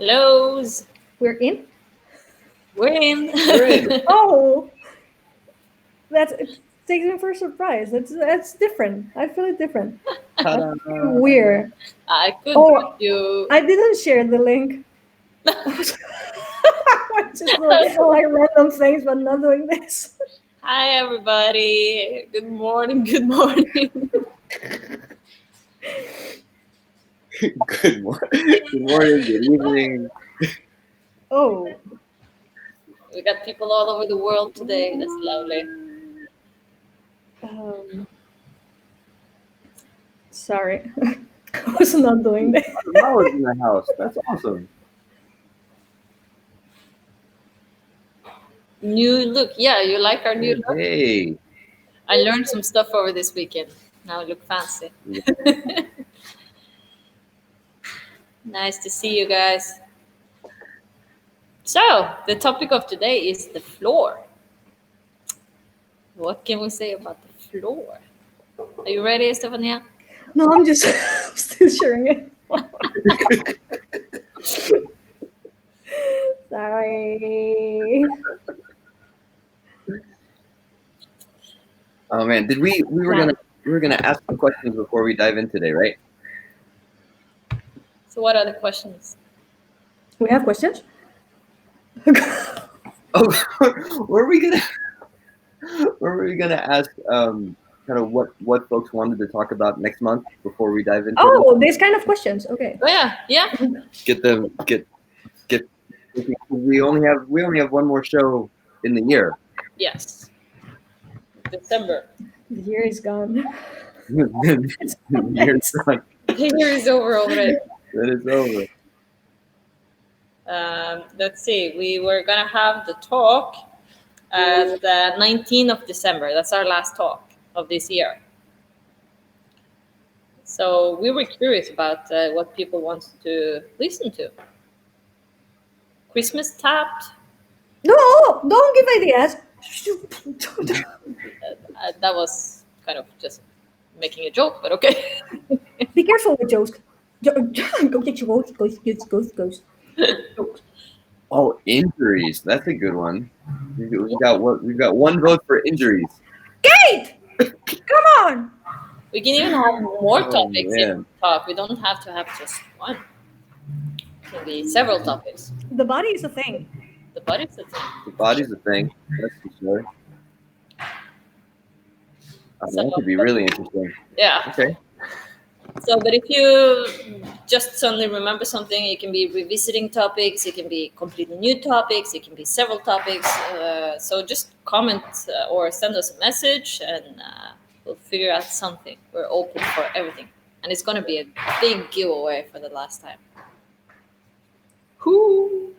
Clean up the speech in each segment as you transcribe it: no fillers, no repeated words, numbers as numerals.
Hellos. We're in? We're in. We're in. Oh! It takes me for a surprise. That's different. I feel it different. That's Ta-da. weird. I could Oh, put you. I didn't share the link. I'm just looking for like random things, but not doing this. Hi, everybody. Good morning. Good morning. Good morning, good evening. Oh. We got people all over the world today. That's lovely. Sorry. I was not doing this. Flowers in the house. That's awesome. New look. Yeah, you like our new look? Hey. I learned some stuff over this weekend. Now I look fancy. Nice to see you guys. So, the topic of today is the floor. What can we say about the floor? Are you ready, Estefanía? No, I'm just still sharing it. Sorry. Oh man, we were gonna ask some questions before we dive in today, right? So, what are the questions? We have questions? Oh, were we gonna ask kind of what folks wanted to talk about next month before we dive into Oh, these kind of questions. Okay. Oh yeah. get we only have one more show in the year. Yes. December. The year is gone. The year's done. The year is over already. That is over. Let's see. We were gonna have the talk at the 19th of December. That's our last talk of this year. So we were curious about what people wanted to listen to. Christmas tapped. No, don't give ideas. That was kind of just making a joke, but okay. Be careful with jokes. Go get your ghost. Oh, injuries. That's a good one. We've got one vote for injuries. Kate! Come on! We can even have more topics man. in the talk. We don't have to have just one. It can be several topics. The body is a thing. The body's a thing. The body's a thing. That's for sure. That could be really interesting. Yeah. Okay. So, but if you just suddenly remember something, it can be revisiting topics, it can be completely new topics, it can be several topics. So just comment or send us a message and we'll figure out something. We're open for everything. And it's going to be a big giveaway for the last time. Whoo!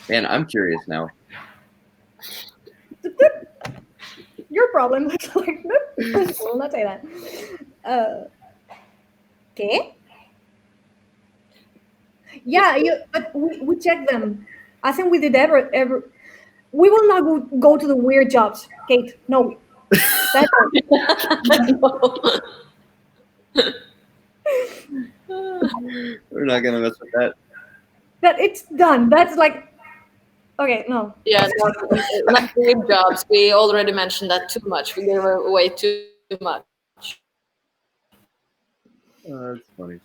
Man, I'm curious now. Your problem. Like, nope. We'll not say that. Okay. Yeah, but we checked them. I think we did ever. We will not go to the weird jobs, Kate. No. That's We're not gonna mess with that. that it's done. That's like, okay, no. Yeah, like dream jobs. We already mentioned that too much. We gave away too much. Oh, that's funny.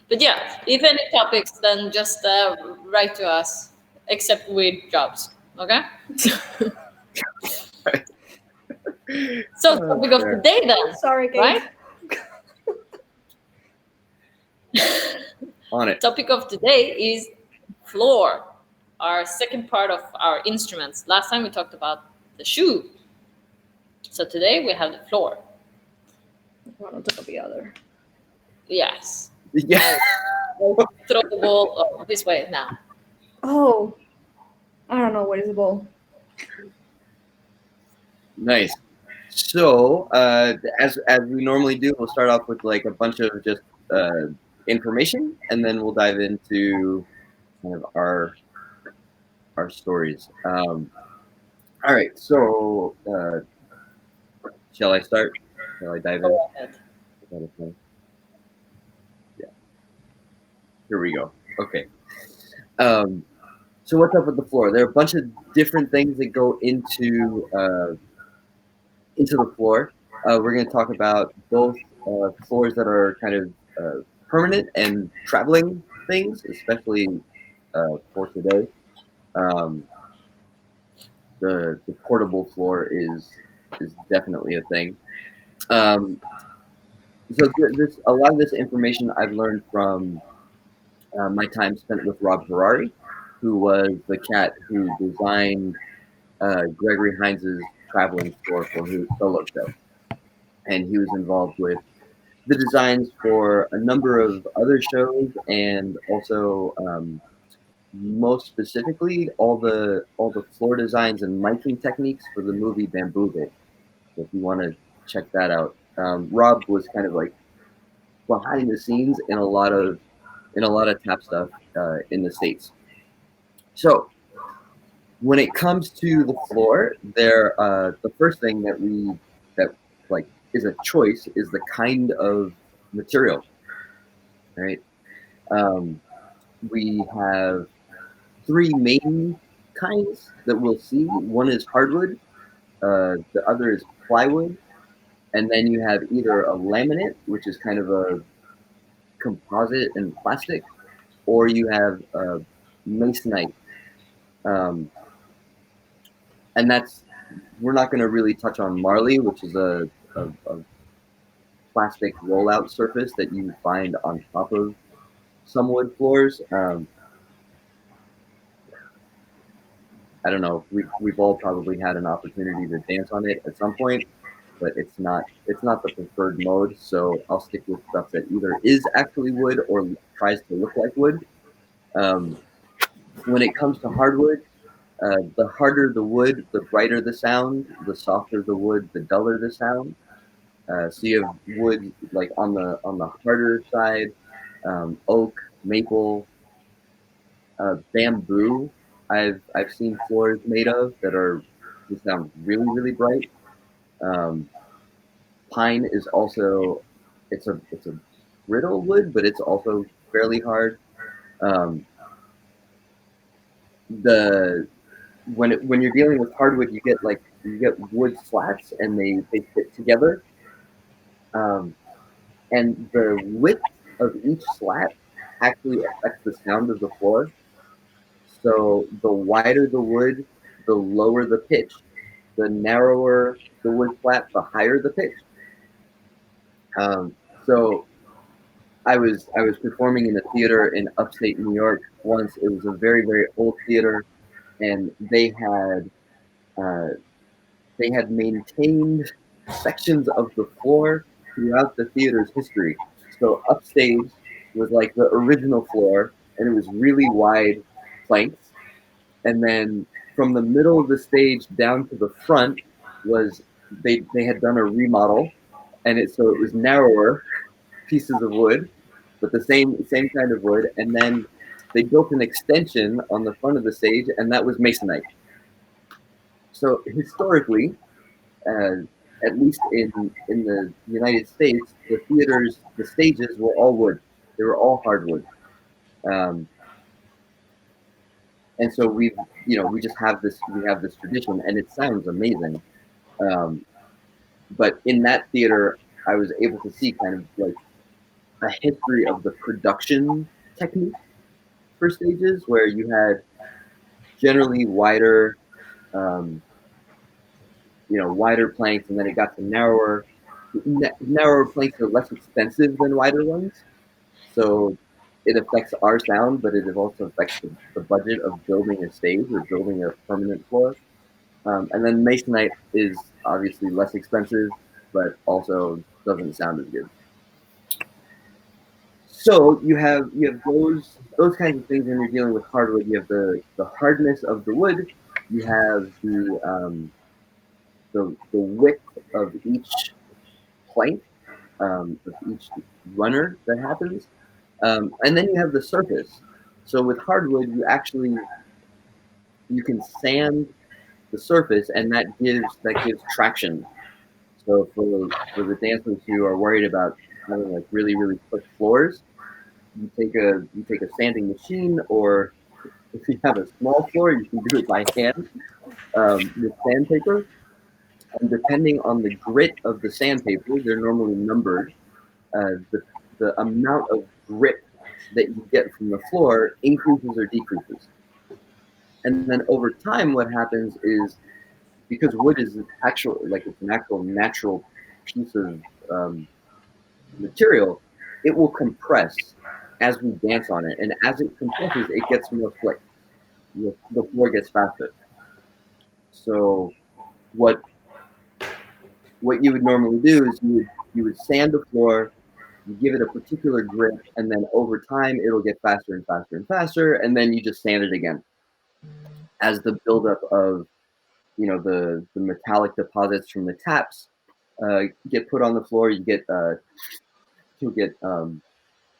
But yeah, if any topics, then just write to us, except weird jobs. Okay? So, topic of the day then. Sorry, Kate. Right? On it. Topic of the day is floor, our second part of our instruments. Last time we talked about the shoe. So today we have the floor. One on top of the other. Yes. Yeah. Throw the ball this way now. Oh, I don't know what is the ball. Nice. So, as we normally do, we'll start off with like a bunch of just information, and then we'll dive into kind of our stories. All right. So, shall I start? Shall I dive in? Go ahead. Yeah. Here we go. Okay. So what's up with the floor? There are a bunch of different things that go into the floor. We're going to talk about both floors that are kind of permanent and traveling things, especially for today. Um, the portable floor is definitely a thing. Um, so this a lot of this information I've learned from my time spent with Rob Harari, who was the cat who designed Gregory Hines' traveling store for his solo show, and he was involved with the designs for a number of other shows, and also most specifically all the floor designs and miking techniques for the movie Bamboo Bit. So if you want to check that out, Rob was kind of like behind the scenes in a lot of tap stuff in the States. So when it comes to the floor, the first thing that like is a choice is the kind of material, right? Um, we have three main kinds that we'll see. One is hardwood, the other is plywood, and then you have either a laminate, which is kind of a composite and plastic, or you have masonite. Um, and that's we're not going to really touch on Marley, which is a plastic rollout surface that you find on top of some wood floors. I don't know. We've all probably had an opportunity to dance on it at some point, but it's not the preferred mode. So I'll stick with stuff that either is actually wood or tries to look like wood. Um, when it comes to hardwood, the harder the wood, the brighter the sound. The softer the wood, the duller the sound. So you have wood like on the harder side, oak, maple, bamboo. I've seen floors made of that are they sound really really bright. Um, Pine is also it's a brittle wood, but it's also fairly hard. Um, the when you're dealing with hardwood, you get wood slats and they fit together. Um, and the width of each slat actually affects the sound of the floor. So the wider the wood, the lower the pitch. The narrower the wood flat, the higher the pitch. So I was performing in a theater in upstate New York once. It was a very very old theater, and uh, they had maintained sections of the floor throughout the theater's history. So upstage was like the original floor, and it was really wide planks. And then from the middle of the stage down to the front was they had done a remodel, and it was narrower pieces of wood, but the same kind of wood. And then they built an extension on the front of the stage, and that was masonite. So historically, uh, at least in the United States, the stages were all wood. They were all hardwood, um, and so we just have this tradition, and it sounds amazing. Um, but in that theater, I was able to see kind of like a history of the production technique for stages, where you had generally um, wider planks, and then it got to narrower. Narrower planks are less expensive than wider ones, so it affects our sound, but it also affects the budget of building a stage or building a permanent floor. And then masonite is obviously less expensive, but also doesn't sound as good. So you have those kinds of things when you're dealing with hardwood. You have the hardness of the wood. You have the width of each plank, of each runner that happens, and then you have the surface. So with hardwood, you can sand the surface, and that gives traction. So for the dancers who are worried about having like really really quick floors, you take a sanding machine, or if you have a small floor, you can do it by hand with sandpaper. And depending on the grit of the sandpaper, they're normally numbered. The amount of grit that you get from the floor increases or decreases. And then over time, what happens is, because wood is it's an actual natural piece of material, it will compress as we dance on it, and as it compresses, it gets more slick. The floor gets faster. So what you would normally do is you would sand the floor, you give it a particular grip, and then over time it'll get faster and faster and faster, and then you just sand it again. As the buildup of the metallic deposits from the taps get put on the floor, you'll get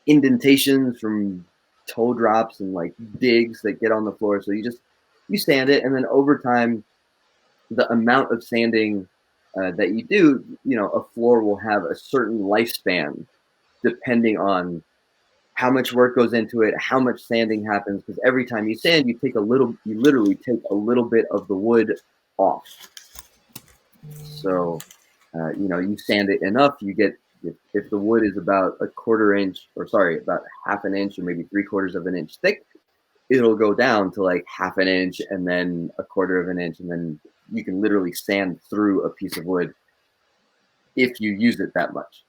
indentations from toe drops and like digs that get on the floor. So you sand it, and then over time, the amount of sanding that you do, a floor will have a certain lifespan depending on how much work goes into it, how much sanding happens. Because every time you sand, you literally take a little bit of the wood off. So, you sand it enough, you get, if the wood is about about half an inch or maybe 3/4 of an inch thick, it'll go down to like half an inch and then 1/4 of an inch. And then you can literally sand through a piece of wood if you use it that much.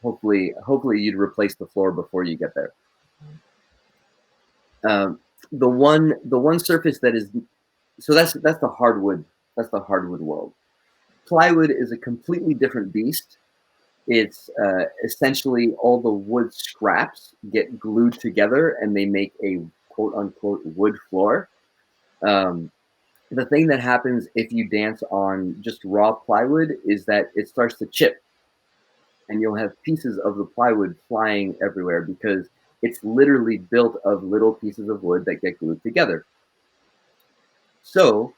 Hopefully you'd replace the floor before you get there. The one surface that is, so that's the hardwood. That's the hardwood world. Plywood is a completely different beast. It's essentially all the wood scraps get glued together and they make a quote unquote wood floor. The thing that happens if you dance on just raw plywood is that it starts to chip, and you'll have pieces of the plywood flying everywhere because it's literally built of little pieces of wood that get glued together. So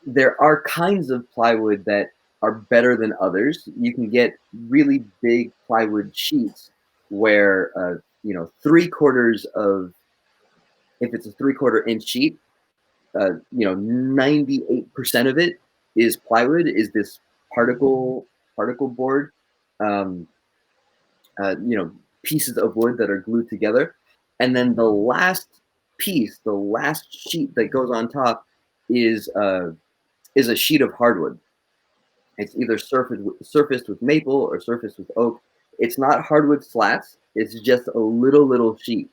there are kinds of plywood that are better than others. You can get really big plywood sheets where 3/4 of, if it's a 3/4 inch sheet, 98% of it is plywood, is this particle board, pieces of wood that are glued together. And then the last piece, the last sheet that goes on top is a sheet of hardwood. It's either surfaced with maple or surfaced with oak. It's not hardwood slats. It's just a little sheet.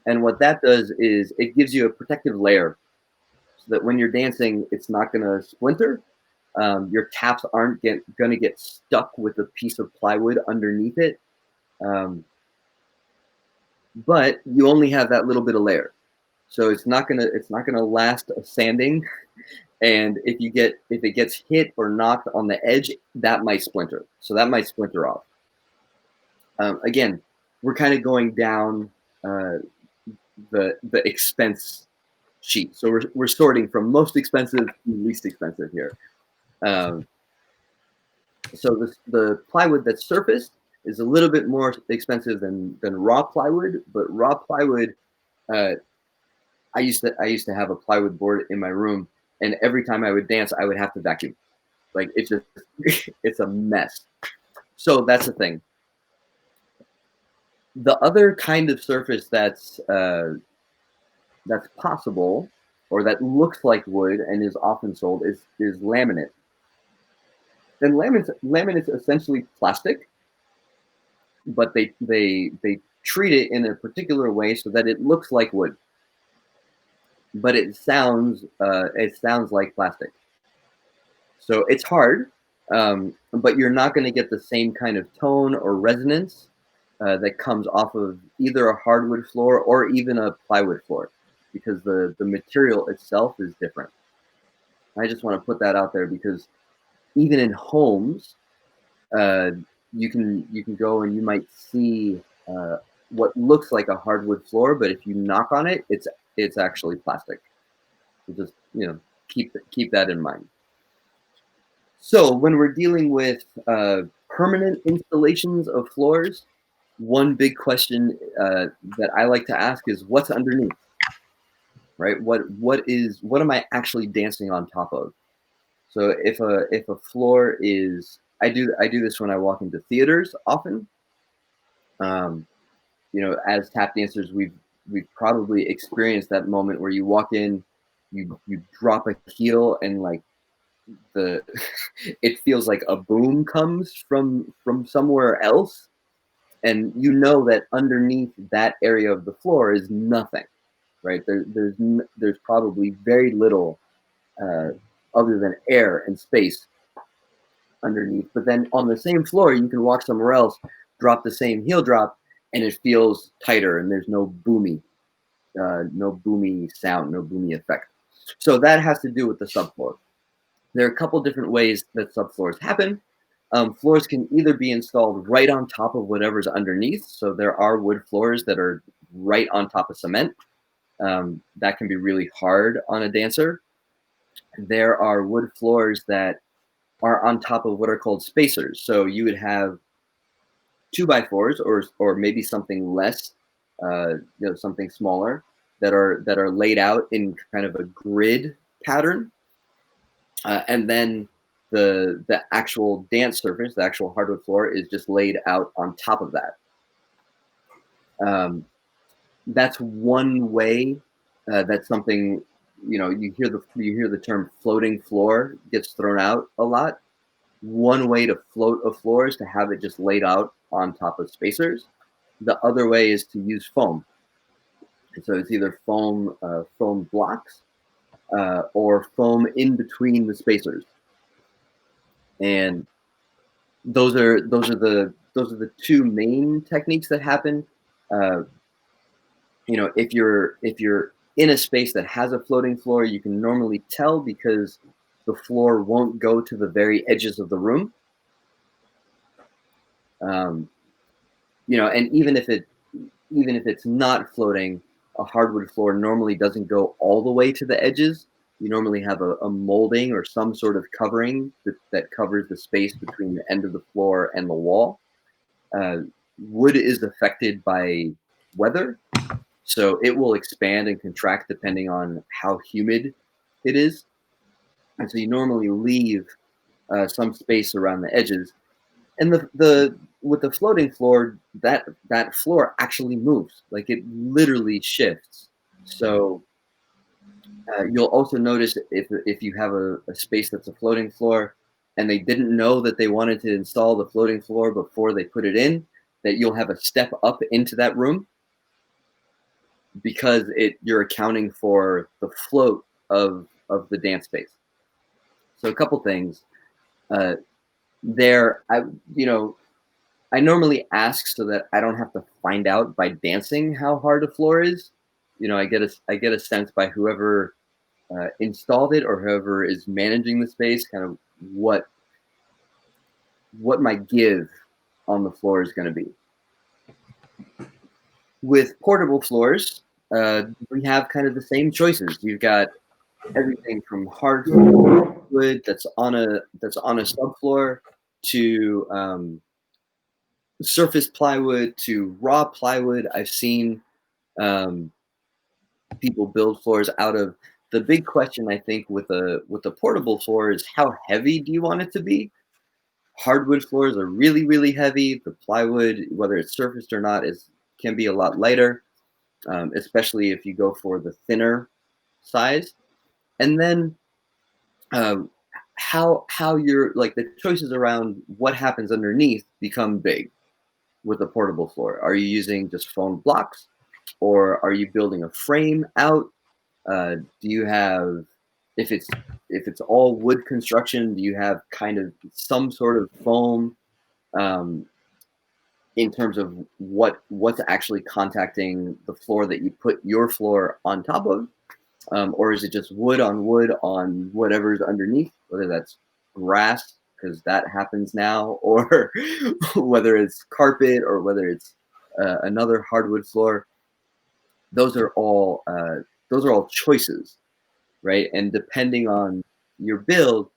And what that does is it gives you a protective layer so that when you're dancing, it's not going to splinter. Your taps aren't going to get stuck with a piece of plywood underneath it. But you only have that little bit of layer. So it's not gonna last a sanding. And if it gets hit or knocked on the edge, that might splinter. So that might splinter off. Again, we're kind of going down the expense sheet. So we're sorting from most expensive to least expensive here. So the plywood that's surfaced is a little bit more expensive than raw plywood, but raw plywood, I used to have a plywood board in my room, and every time I would dance, I would have to vacuum. Like it's just it's a mess. So that's the thing. The other kind of surface that's possible, or that looks like wood and is often sold, is laminate. And laminate's essentially plastic, but they treat it in a particular way so that it looks like wood, but it sounds like plastic. So it's hard, but you're not going to get the same kind of tone or resonance that comes off of either a hardwood floor or even a plywood floor, because the material itself is different. I just want to put that out there because even in homes, you can go and you might see what looks like a hardwood floor, but if you knock on it, it's actually plastic. So just keep that in mind. So when we're dealing with permanent installations of floors, one big question that I like to ask is what's underneath, right? What am I actually dancing on top of? So if a floor is, I do this when I walk into theaters often. You know, as tap dancers, we've probably experienced that moment where you walk in, you drop a heel, and like the it feels like a boom comes from somewhere else, and you know that underneath that area of the floor is nothing, right? There's probably very little other than air and space underneath. But then on the same floor, you can walk somewhere else, drop the same heel drop, and it feels tighter, and there's no boomy sound, no boomy effect. So that has to do with the subfloor. There are a couple different ways that subfloors happen. Floors can either be installed right on top of whatever's underneath. So there are wood floors that are right on top of cement. That can be really hard on a dancer. There are wood floors that are on top of what are called spacers. So you would have 2x4s or maybe something less, something smaller that are laid out in kind of a grid pattern, and then the actual dance surface, the actual hardwood floor, is just laid out on top of that. That's one way. That's something, you hear the term floating floor gets thrown out a lot. One way to float a floor is to have it just laid out on top of spacers. The other way is to use foam. And so it's either foam blocks or foam in between the spacers. And those are the two main techniques that happen. If you're in a space that has a floating floor, you can normally tell because the floor won't go to the very edges of the room. And even if it's not floating, a hardwood floor normally doesn't go all the way to the edges. You normally have a molding or some sort of covering that covers the space between the end of the floor and the wall. Wood is affected by weather, so it will expand and contract depending on how humid it is. And so you normally leave some space around the edges. And with the floating floor, that floor actually moves, like it literally shifts. So you'll also notice if you have a space that's a floating floor and they didn't know that they wanted to install the floating floor before they put it in, that you'll have a step up into that room because you're accounting for the float of the dance space. So a couple things. I normally ask so that I don't have to find out by dancing how hard a floor is. I get a sense by whoever installed it or whoever is managing the space, kind of what my give on the floor is going to be. With portable floors, we have kind of the same choices. You've got everything from hardwood that's on a subfloor to surface plywood to raw plywood. I've seen people build floors out of. The big question, I think, with a portable floor is how heavy do you want it to be? Hardwood floors are really, really heavy. The plywood, whether it's surfaced or not, can be a lot lighter, especially if you go for the thinner size. And then how you're like the choices around what happens underneath become big with a portable floor. Are you using just foam blocks, or are you building a frame out? Do you have, if it's all wood construction, do you have kind of some sort of foam in terms of what's actually contacting the floor that you put your floor on top of? Or is it just wood on whatever's underneath, whether that's grass, because that happens now, or whether it's carpet or whether it's another hardwood floor? Those are all choices, right? And depending on your build,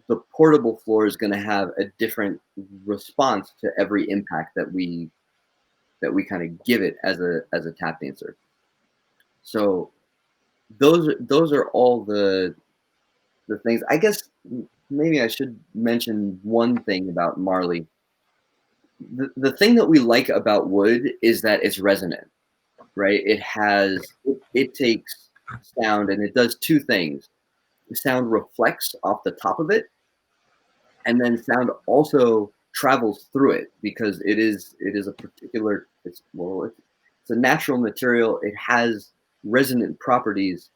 the portable floor is going to have a different response to every impact that we that we kind of give it as a tap dancer. So those are all the things. I guess maybe I should mention one thing about Marley. The thing that we like about wood is that it's resonant, right? It takes sound and it does two things. The sound reflects off the top of it, and then sound also travels through it because it is a particular it's a natural material. It has resonant properties,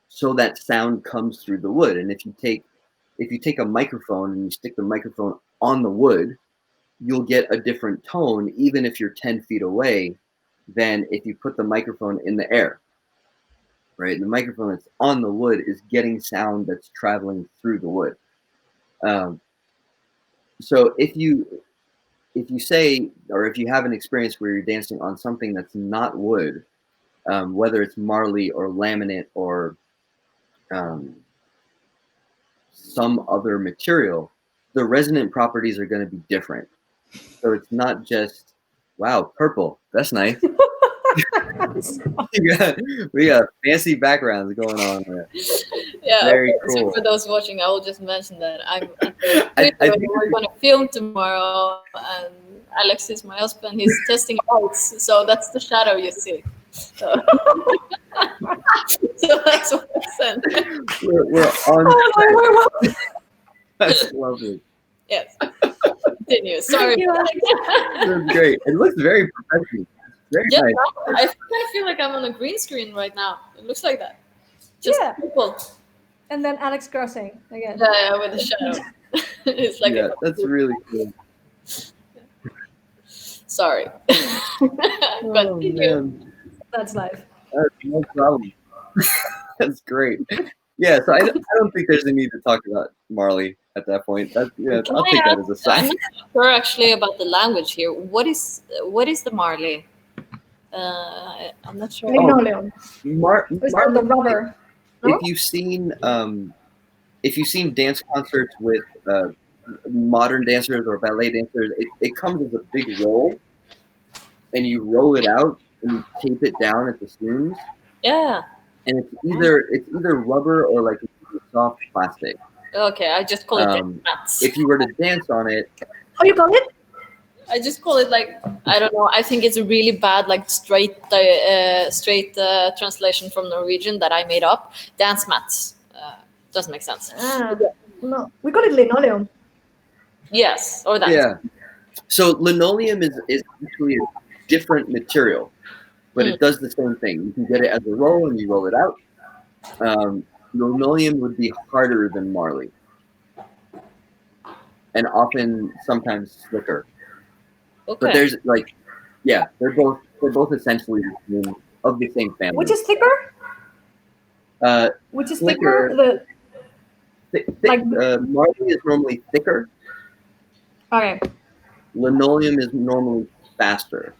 so that sound comes through the wood. And if you take a microphone and you stick the microphone on the wood, you'll get a different tone even if you're 10 feet away than if you put the microphone in the air, right? And the microphone that's on the wood is getting sound that's traveling through the wood. So if you say, or if you have an experience where you're dancing on something that's not wood, whether it's Marley or laminate or some other material, the resonant properties are going to be different. So it's not just, wow, purple, that's nice. we got fancy backgrounds going on there. Yeah, Very okay. cool. So for those watching, I will just mention that we're going to film tomorrow, and Alex is my husband. He's testing lights, so that's the shadow you see. So, so that's what I said. We're on. That's lovely. Yes. Continue. Sorry. That's great. It looks very professional. Very Yeah, nice. I feel like I'm on a green screen right now. It looks like that. Just people. And then Alex crossing again. Yeah, with the shadow. It's like that's really cool. Sorry. Oh, man. That's life. That's no problem. That's great. Yeah, so I don't think there's a need to talk about Marley at that point. I'll take that as a sign. I'm not sure actually about the language here. What is the Marley? I'm not sure. Linoleum. It's called the rubber. No? If you've seen dance concerts with modern dancers or ballet dancers, it comes as a big roll, and you roll it out and you tape it down at the seams. Yeah. And it's either rubber or like soft plastic. Okay, I just call it mats. If you were to dance on it, how you call it? I just call it like, I don't know. I think it's a really bad like straight translation from Norwegian that I made up. Dance mats. Doesn't make sense. No, we call it linoleum. Yes, or that. Yeah. So linoleum is actually a different material, but it does the same thing. You can get it as a roll and you roll it out. Linoleum would be harder than Marley, and often sometimes slicker. Okay. But there's like, yeah, they're both essentially of the same family. Which is thicker? Which is thicker? Marley is normally thicker. Okay. Linoleum is normally faster,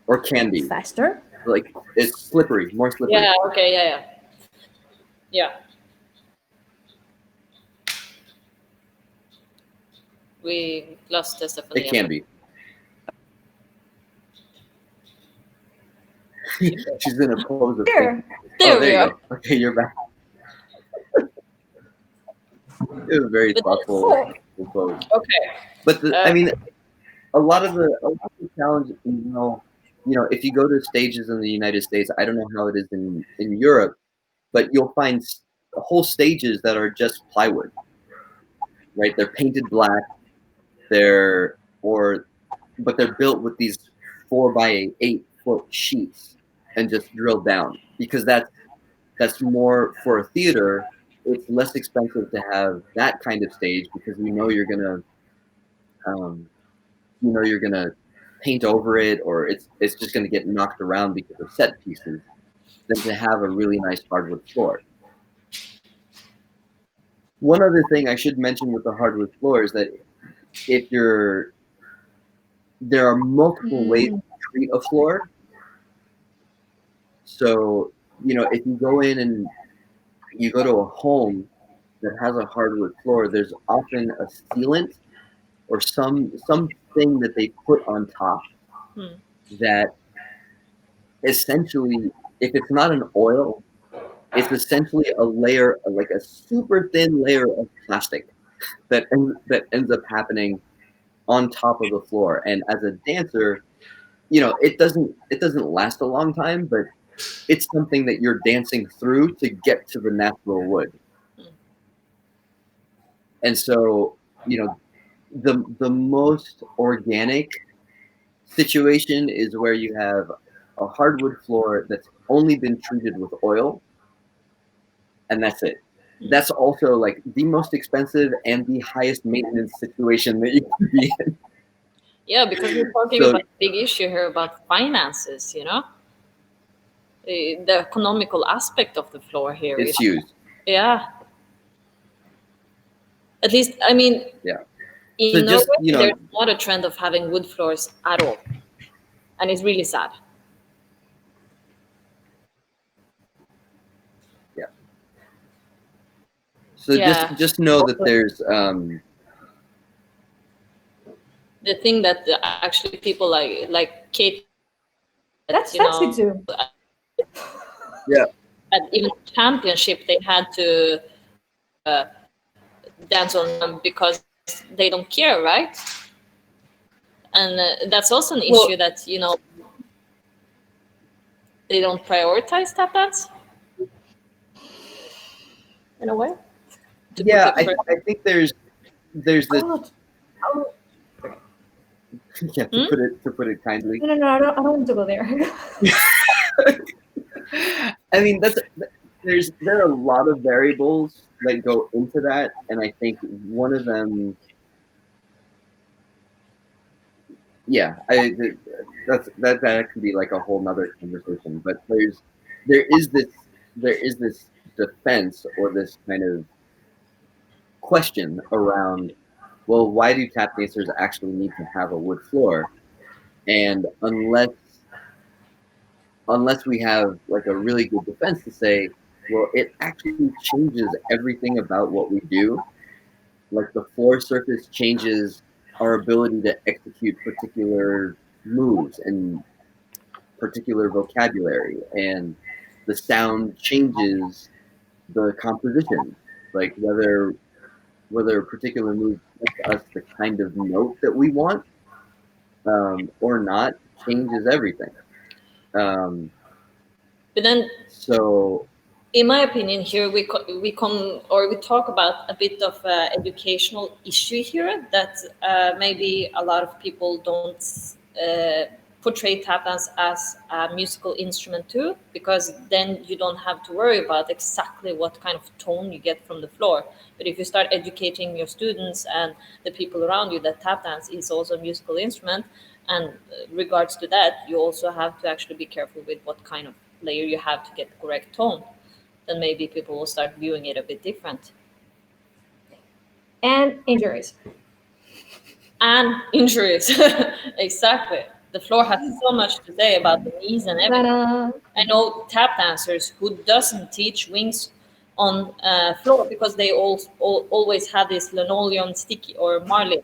or can be faster. Like it's slippery, more slippery. Yeah. Okay. Yeah. We lost Estefanía. It can be. She's in a pose of there we are. Go. Okay, you're back. It was very thoughtful pose. Okay. But I mean, a lot of the challenge, you know, if you go to stages in the United States, I don't know how it is in Europe, but you'll find whole stages that are just plywood, right? They're painted black. But they're built with these 4x8 foot sheets and just drilled down, because that's more for a theater. It's less expensive to have that kind of stage because you're gonna paint over it, or it's just gonna get knocked around because of set pieces, than to have a really nice hardwood floor. One other thing I should mention with the hardwood floor is that there are multiple ways to treat a floor. So, if you go in and you go to a home that has a hardwood floor, there's often a sealant or something that they put on top that essentially, if it's not an oil, it's essentially a layer, like a super thin layer of plastic that ends up happening on top of the floor. And as a dancer, it doesn't last a long time, but it's something that you're dancing through to get to the natural wood. And so, the most organic situation is where you have a hardwood floor that's only been treated with oil, and that's it. That's also like the most expensive and the highest maintenance situation that you can be in. Yeah, because we're talking about a big issue here about finances, the economical aspect of the floor here. It's huge. Yeah. At least, I mean, yeah. In Norway, there's not a trend of having wood floors at all, and it's really sad. Yeah. So just know that there's the thing that actually people like Kate. That's fancy too. Yeah. At even championship, they had to dance on them because they don't care, right? And that's also an issue that they don't prioritize tap dance in a way. Yeah, I think there's this. Yeah, to put it kindly. No, I don't want to go there. I mean, there are a lot of variables that go into that, and I think one of them, that could be like a whole nother conversation. But there is this defense or this kind of question around, well, why do tap dancers actually need to have a wood floor? And unless we have like a really good defense to say, well, it actually changes everything about what we do. Like the floor surface changes our ability to execute particular moves and particular vocabulary, and the sound changes the composition, like whether a particular move gives us the kind of note that we want or not, changes everything. But then, so in my opinion, here we talk about a bit of educational issue here that maybe a lot of people don't portray tap dance as a musical instrument too, because then you don't have to worry about exactly what kind of tone you get from the floor. But if you start educating your students and the people around you that tap dance is also a musical instrument, and regards to that, you also have to actually be careful with what kind of layer you have to get the correct tone, then maybe people will start viewing it a bit different. And injuries. Exactly. The floor has so much to say about the knees and everything. I know tap dancers who doesn't teach wings on floor because they always have this linoleum sticky or marley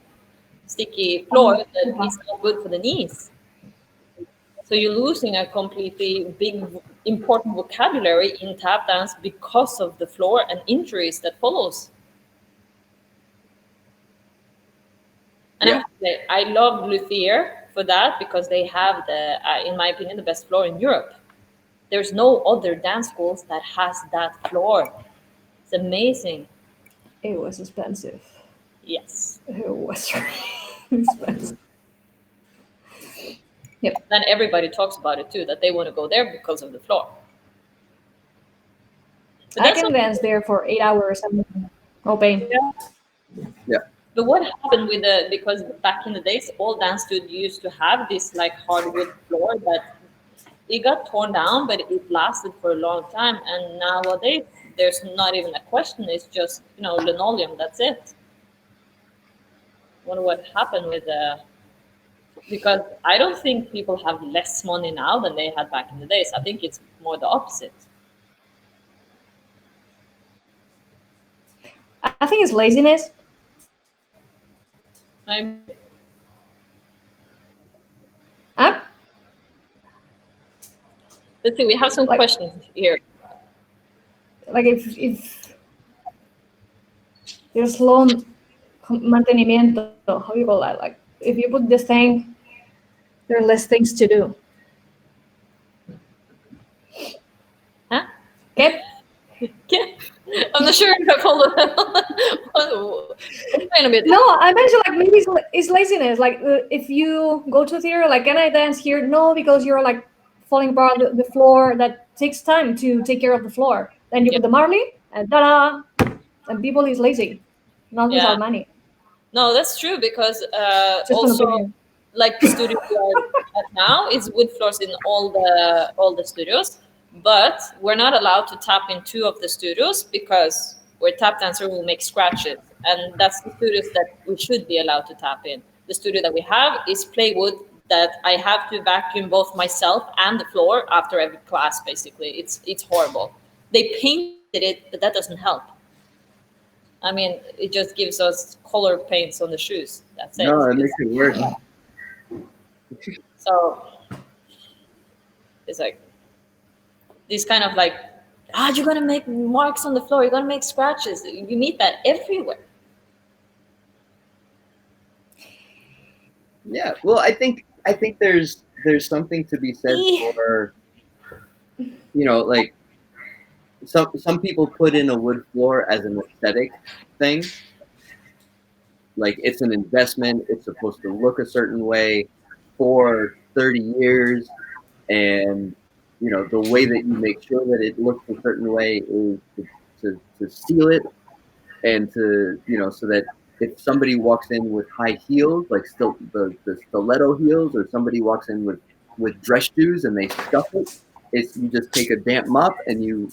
sticky floor that is not good for the knees. So you're losing a completely big, important vocabulary in tap dance because of the floor and injuries that follows. And I love Luthier for that because they have in my opinion, the best floor in Europe. There's no other dance schools that has that floor. It's amazing. It was expensive. Yes. It was really expensive. Yep. Then everybody talks about it too, that they want to go there because of the floor. But I can dance there for 8 hours and no pain. Yeah. But what happened with because back in the days, all dance studios used to have this like hardwood floor that it got torn down, but it lasted for a long time. And nowadays, there's not even a question. It's just, linoleum. That's it. I wonder what happened with because I don't think people have less money now than they had back in the days. I think it's more the opposite. I think it's laziness. I'm Huh? let's see. We have some Like- questions here. Like if there's low mantenimiento, how you call that? Like if you put this thing, there are less things to do. Huh? Okay. Yeah. I'm not sure if I follow. Explain a bit. No, I mentioned like maybe it's laziness. Like if you go to theater, like can I dance here? No, because you're like falling apart the floor. That takes time to take care of the floor. Then you Yeah. put the Marley and ta-da, and people is lazy, not Yeah. without money. No, that's true because Just an also opinion. like the studio we are at now is wood floors in all the studios, but we're not allowed to tap in two of the studios because where tap dancer will make scratches, and that's the studios that we should be allowed to tap in. The studio that we have is Plywood that I have to vacuum both myself and the floor after every class. Basically, it's horrible. They painted it, but that doesn't help. I mean, it just gives us color paints on the shoes. That's it. No, it makes it worse. So it's like these kind of like, you're gonna make marks on the floor. You're gonna make scratches. You meet that everywhere. Yeah. Well, I think there's something to be said for, like some people put in a wood floor as an aesthetic thing. Like it's an investment. It's supposed to look a certain way for 30 years, and the way that you make sure that it looks a certain way is to seal it, and to so that if somebody walks in with high heels, like still the stiletto heels, or somebody walks in with dress shoes and they scuff it, it's you just take a damp mop and you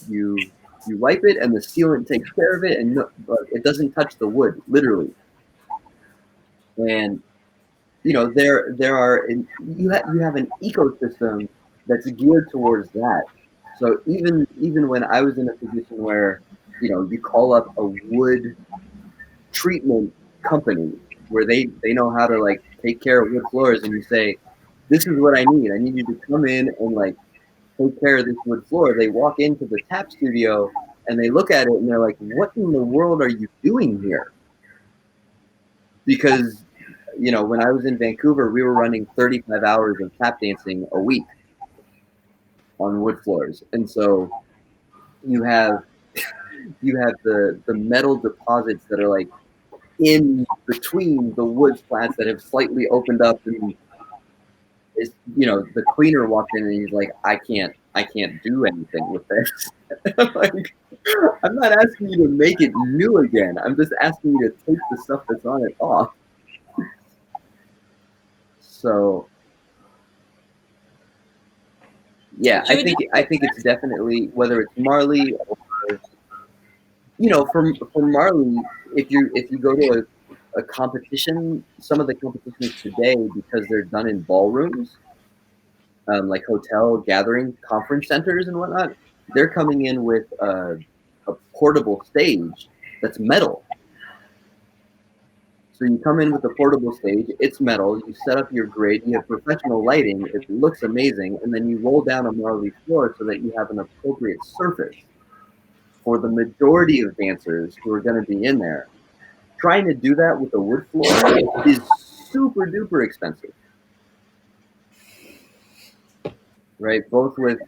wipe it, and the sealant takes care of it, and it doesn't touch the wood, literally. And there are you have an ecosystem that's geared towards that. So even when I was in a position where you call up a wood treatment company where they know how to like take care of wood floors, and you say, this is what I need you to come in and like take care of this wood floor. They walk into the tap studio and they look at it and they're like, what in the world are you doing here? Because when I was in Vancouver, we were running 35 hours of tap dancing a week on wood floors, and so you have the metal deposits that are like in between the wood slats that have slightly opened up, and it's, the cleaner walked in and he's like, I can't do anything with this. Like, I'm not asking you to make it new again. I'm just asking you to take the stuff that's on it off. So yeah, I think it's definitely, whether it's Marley or for Marley, if you go to a competition, some of the competitions today, because they're done in ballrooms, like hotel gathering conference centers and whatnot, they're coming in with a portable stage that's metal. So you come in with a portable stage, it's metal, you set up your grid, you have professional lighting, it looks amazing, and then you roll down a Marley floor so that you have an appropriate surface for the majority of dancers who are going to be in there. Trying to do that with a wood floor is super duper expensive, right? Both with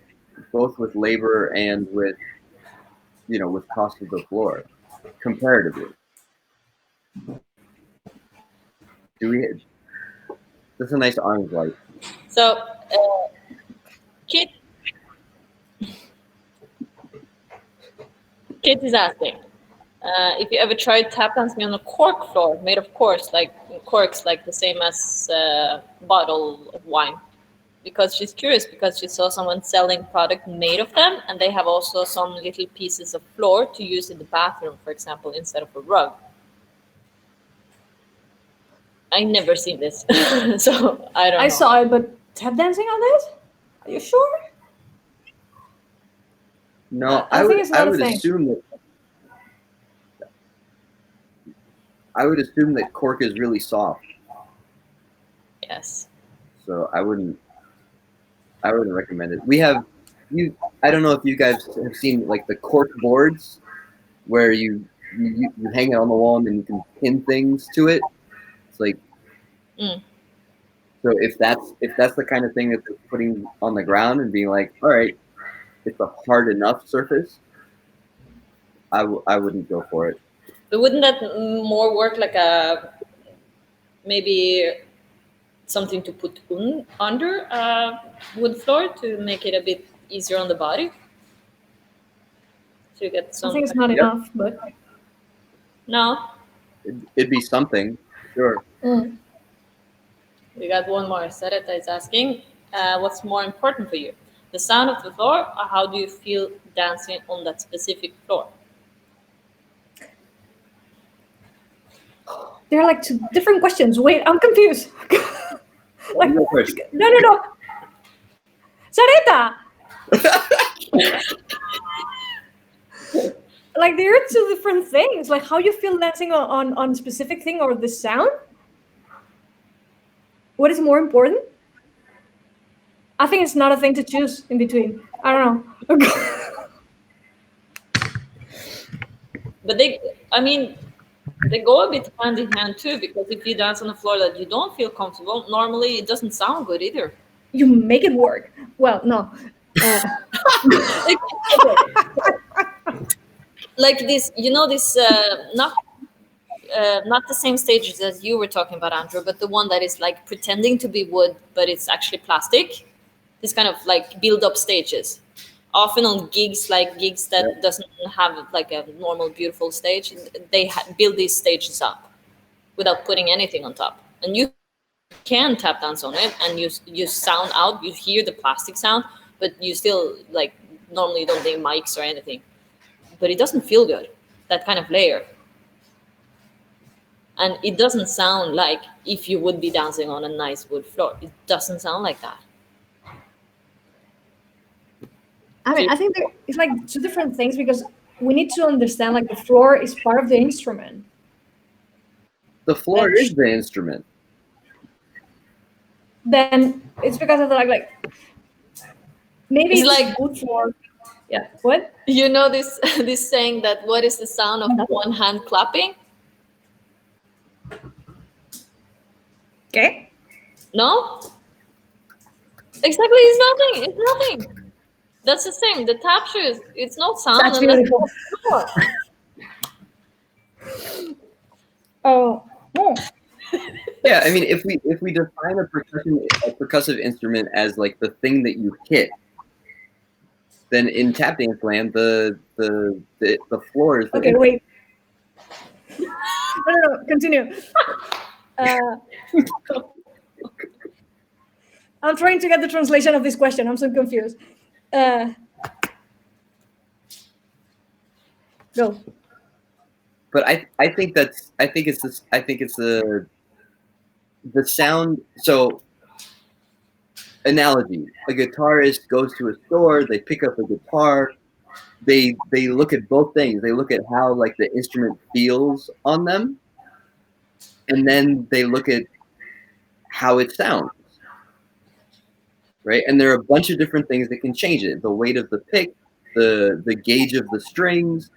labor and with with cost of the floor, comparatively. That's a nice orange light. So, Kit is asking if you ever tried tap dancing on a cork floor made of corks, like the same as bottle of wine. Because she's curious, because she saw someone selling product made of them, and they have also some little pieces of floor to use in the bathroom, for example, instead of a rug. I never seen this, so I don't know. I saw it, but tap dancing on this? Are you sure? No, I think it's not I a would thing. assume that cork is really soft. Yes. So I wouldn't recommend it. We have I don't know if you guys have seen like the cork boards where you hang it on the wall and then you can pin things to it. It's like so if that's the kind of thing that they're putting on the ground and being like, all right, it's a hard enough surface, I wouldn't go for it. But wouldn't that more work like a maybe something to put under a wood floor to make it a bit easier on the body? To get I some. think it's not enough, but No. It'd be something, sure. We got one more. Sareta is asking, what's more important for you? The sound of the floor, or how do you feel dancing on that specific floor? they're like two different questions. Wait, I'm confused. Like, You go first. no. Sareta! Like, there are two different things. Like, how you feel dancing on specific thing or the sound? What is more important? I think it's not a thing to choose in between. I don't know. But they go a bit hand in hand too, because if you dance on a floor that you don't feel comfortable, normally it doesn't sound good either. You make it work. Well, no. Like this, this not the same stages as you were talking about, Andrew, but the one that is like pretending to be wood, but it's actually plastic. This kind of like build-up stages. Often on gigs that doesn't have like a normal beautiful stage, they build these stages up without putting anything on top, and you can tap dance on it, and you sound out, you hear the plastic sound, but you still like normally don't need mics or anything, but it doesn't feel good, that kind of layer, and it doesn't sound like if you would be dancing on a nice wood floor. It doesn't sound like that. I mean, I think it's like two different things, because we need to understand like the floor is part of the instrument. The floor is the instrument. Then it's because of like maybe It's it's like wood floor. Yeah. What? This saying that what is the sound of one hand clapping? Okay. No? Exactly, it's nothing. That's the same. The tap shoes, it's not sound. That's beautiful. Oh. Yeah, I mean, if we define a percussive instrument as like the thing that you hit, then in tap dance land, the floor is the Okay, wait. No. Continue. I'm trying to get the translation of this question. I'm so confused. Go. But I think it's the sound. So analogy: a guitarist goes to a store, they pick up a guitar, they look at both things. They look at how like the instrument feels on them, and then they look at how it sounds. Right, and there are a bunch of different things that can change it: the weight of the pick, the gauge of the strings,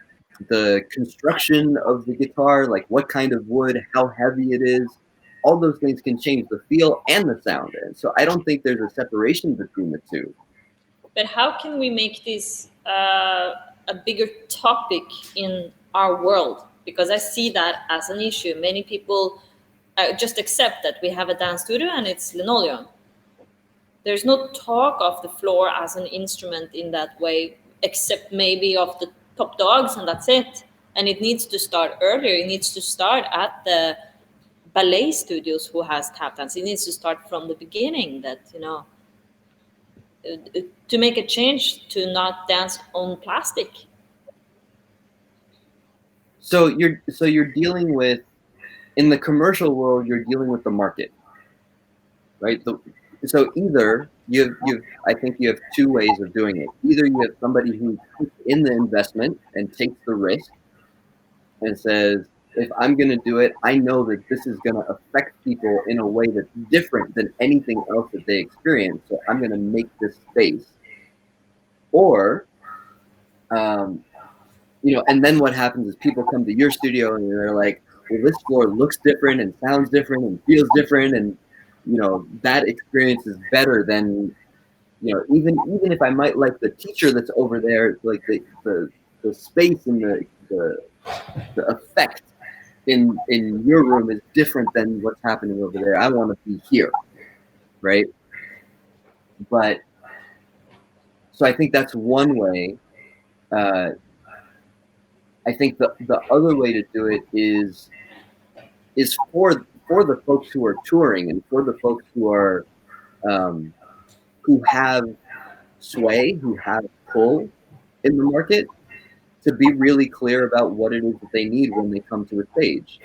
the construction of the guitar, like what kind of wood, how heavy it is. All those things can change the feel and the sound. And so I don't think there's a separation between the two. But how can we make this a bigger topic in our world? Because I see that as an issue. Many people just accept that we have a dance studio and it's linoleum. There's no talk of the floor as an instrument in that way, except maybe of the top dogs, and that's it. And it needs to start earlier. It needs to start at the ballet studios who has tap dance. It needs to start from the beginning, that to make a change to not dance on plastic. So you're dealing with, in the commercial world, you're dealing with the market, right? So either I think you have two ways of doing it. Either you have somebody who puts in the investment and takes the risk and says, if I'm going to do it, I know that this is going to affect people in a way that's different than anything else that they experience. So I'm going to make this space. Or, you know, and then what happens is people come to your studio and they're like, well, this floor looks different and sounds different and feels different. And, you know, that experience is better than, you know, even if I might like the teacher that's over there, like the space and the effect in your room is different than what's happening over there. I want to be here, right? But so I think that's one way. I think the other way to do it is for the folks who are touring and for the folks who are who have sway, who have pull in the market, to be really clear about what it is that they need when they come to a stage.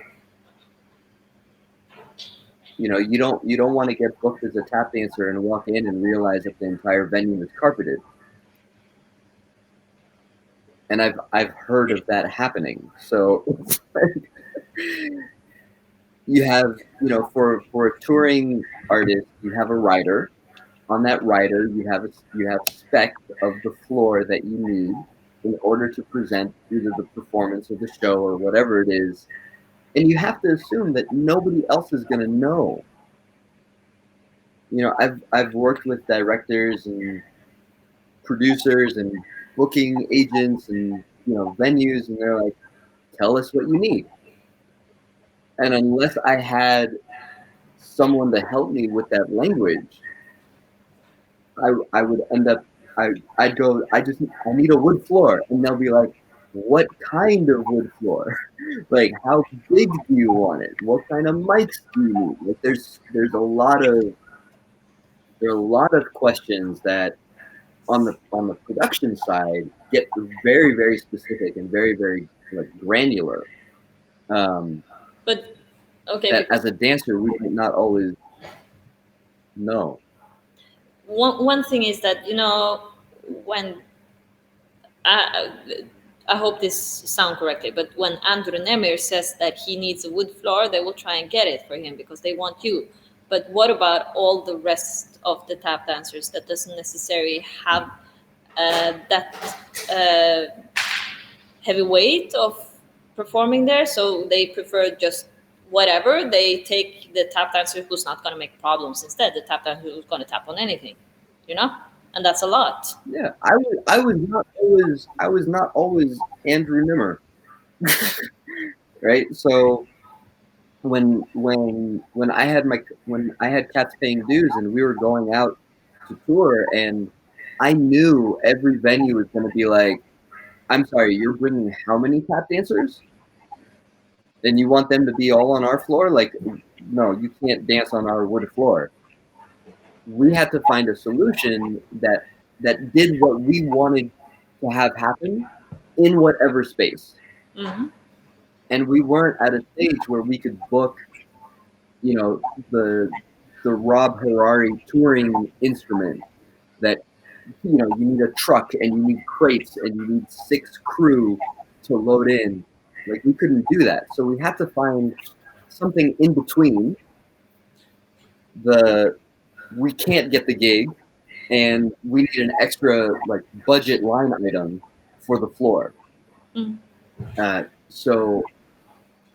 You know, you don't want to get booked as a tap dancer and walk in and realize that the entire venue is carpeted. And I've heard of that happening. So you have, you know, for a touring artist, you have a rider. On that rider, you have spec of the floor that you need in order to present either the performance or the show or whatever it is. And you have to assume that nobody else is going to know. You know, I've worked with directors and producers and booking agents and, you know, venues, and they're like, tell us what you need. And unless I had someone to help me with that language, I would end up, I'd go, I need a wood floor. And they'll be like, what kind of wood floor? Like, how big do you want it? What kind of mics do you need? Like, there's a lot of questions that on the production side get very, very specific and very, very like granular. But okay, that as a dancer we might not always know. One thing is that, you know, when I hope this sound correctly, but when Andrew Nemr says that he needs a wood floor, they will try and get it for him because they want you. But what about all the rest of the tap dancers that doesn't necessarily have that heavy weight of performing there? So they prefer just whatever. They take the tap dancer who's not going to make problems instead, the tap dancer who's going to tap on anything, you know? And that's a lot. Yeah, I was not always Andrew Nemr. Right? So when I had Cats Paying Dues and we were going out to tour, and I knew every venue was going to be like, I'm sorry, you're bringing how many tap dancers? And you want them to be all on our floor? Like, no, you can't dance on our wood floor. We had to find a solution that did what we wanted to have happen in whatever space. Mm-hmm. And we weren't at a stage where we could book, you know, the Rob Harari touring instrument that, you know, you need a truck and you need crates and you need 6 crew to load in. Like, we couldn't do that. So we had to find something in between we can't get the gig and we need an extra like budget line item for the floor. Mm. So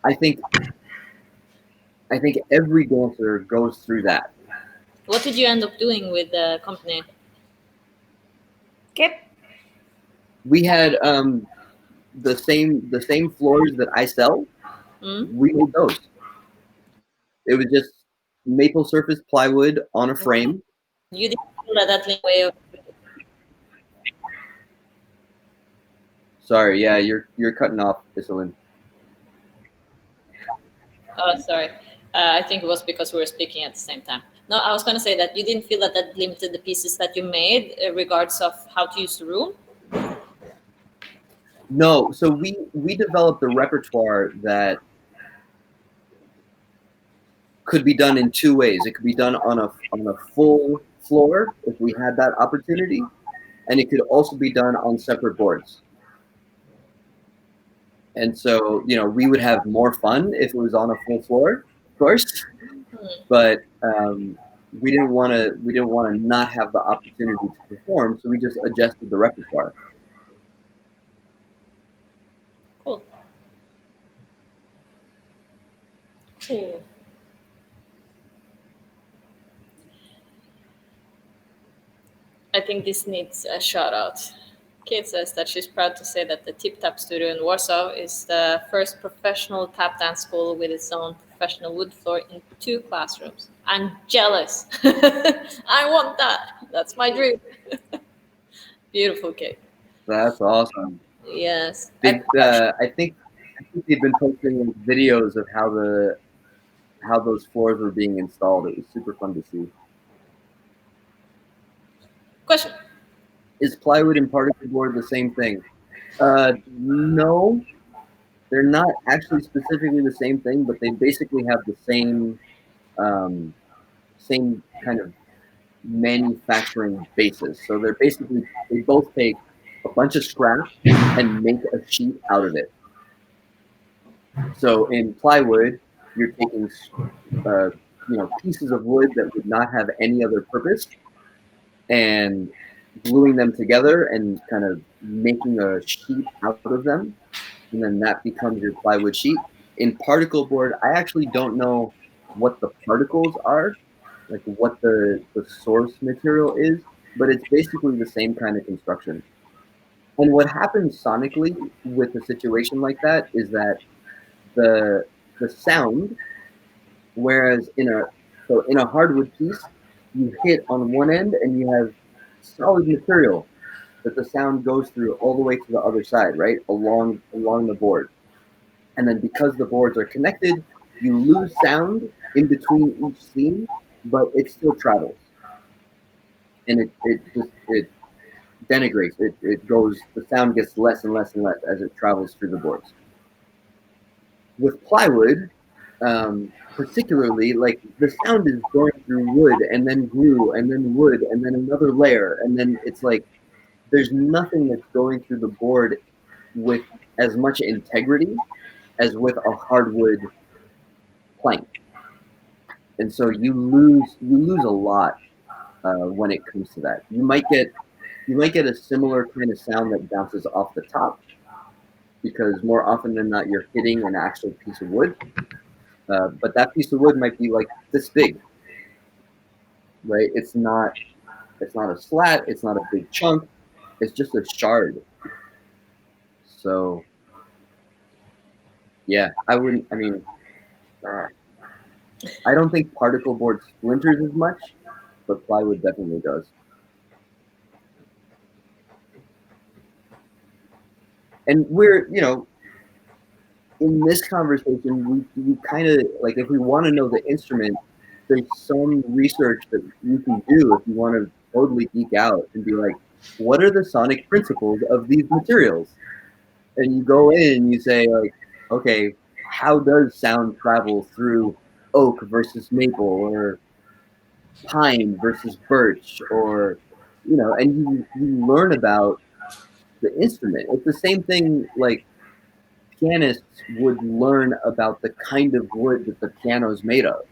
I think every dancer goes through that. What did you end up doing with the company? Okay. We had the same floors that I sell. Mm. We made those. It was just maple surface plywood on a frame. You didn't feel that way of. Sorry, yeah, you're cutting off, Iselin. Oh, sorry. I think it was because we were speaking at the same time. No, I was going to say that you didn't feel that limited the pieces that you made, regards of how to use the room. No, so we developed a repertoire that could be done in 2 ways. It could be done on a full floor if we had that opportunity, and it could also be done on separate boards. And so, we would have more fun if it was on a full floor, of course, but we didn't want to not have the opportunity to perform, so we just adjusted the repertoire. Cool. Cool. I think this needs a shout out. Kate says that she's proud to say that the Tip Tap Studio in Warsaw is the first professional tap dance school with its own professional wood floor in 2 classrooms. I'm jealous. I want that. That's my dream. Beautiful, Kate. That's awesome. Yes. I think they've been posting videos of how those floors were being installed. It was super fun to see. Question. Is plywood and particle board the same thing? No, they're not actually specifically the same thing, but they basically have the same kind of manufacturing basis. So they both take a bunch of scrap and make a sheet out of it. So in plywood, you're taking pieces of wood that would not have any other purpose and gluing them together and kind of making a sheet out of them, and then that becomes your plywood sheet. In particle board, I actually don't know what the particles are, like what the source material is, but it's basically the same kind of construction. And what happens sonically with a situation like that is that the sound, whereas in a hardwood piece, you hit on one end and you have solid material that the sound goes through all the way to the other side, right? Along the board. And then because the boards are connected, you lose sound in between each seam, but it still travels. And it denigrates. It goes, the sound gets less and less and less as it travels through the boards. With plywood, particularly, like the sound is going through wood and then glue and then wood and then another layer, and then it's like there's nothing that's going through the board with as much integrity as with a hardwood plank, and so you lose a lot when it comes to that. You might get a similar kind of sound that bounces off the top, because more often than not you're hitting an actual piece of wood. But that piece of wood might be like this big, right? It's not a slat. It's not a big chunk. It's just a shard. So, yeah, I don't think particle board splinters as much, but plywood definitely does. And we're, in this conversation, we kind of, like, if we want to know the instrument, there's some research that you can do if you want to totally geek out and be like, what are the sonic principles of these materials? And you go in and you say, like, okay, how does sound travel through oak versus maple, or pine versus birch, or, and you learn about the instrument. It's the same thing, like, pianists would learn about the kind of wood that the piano is made of.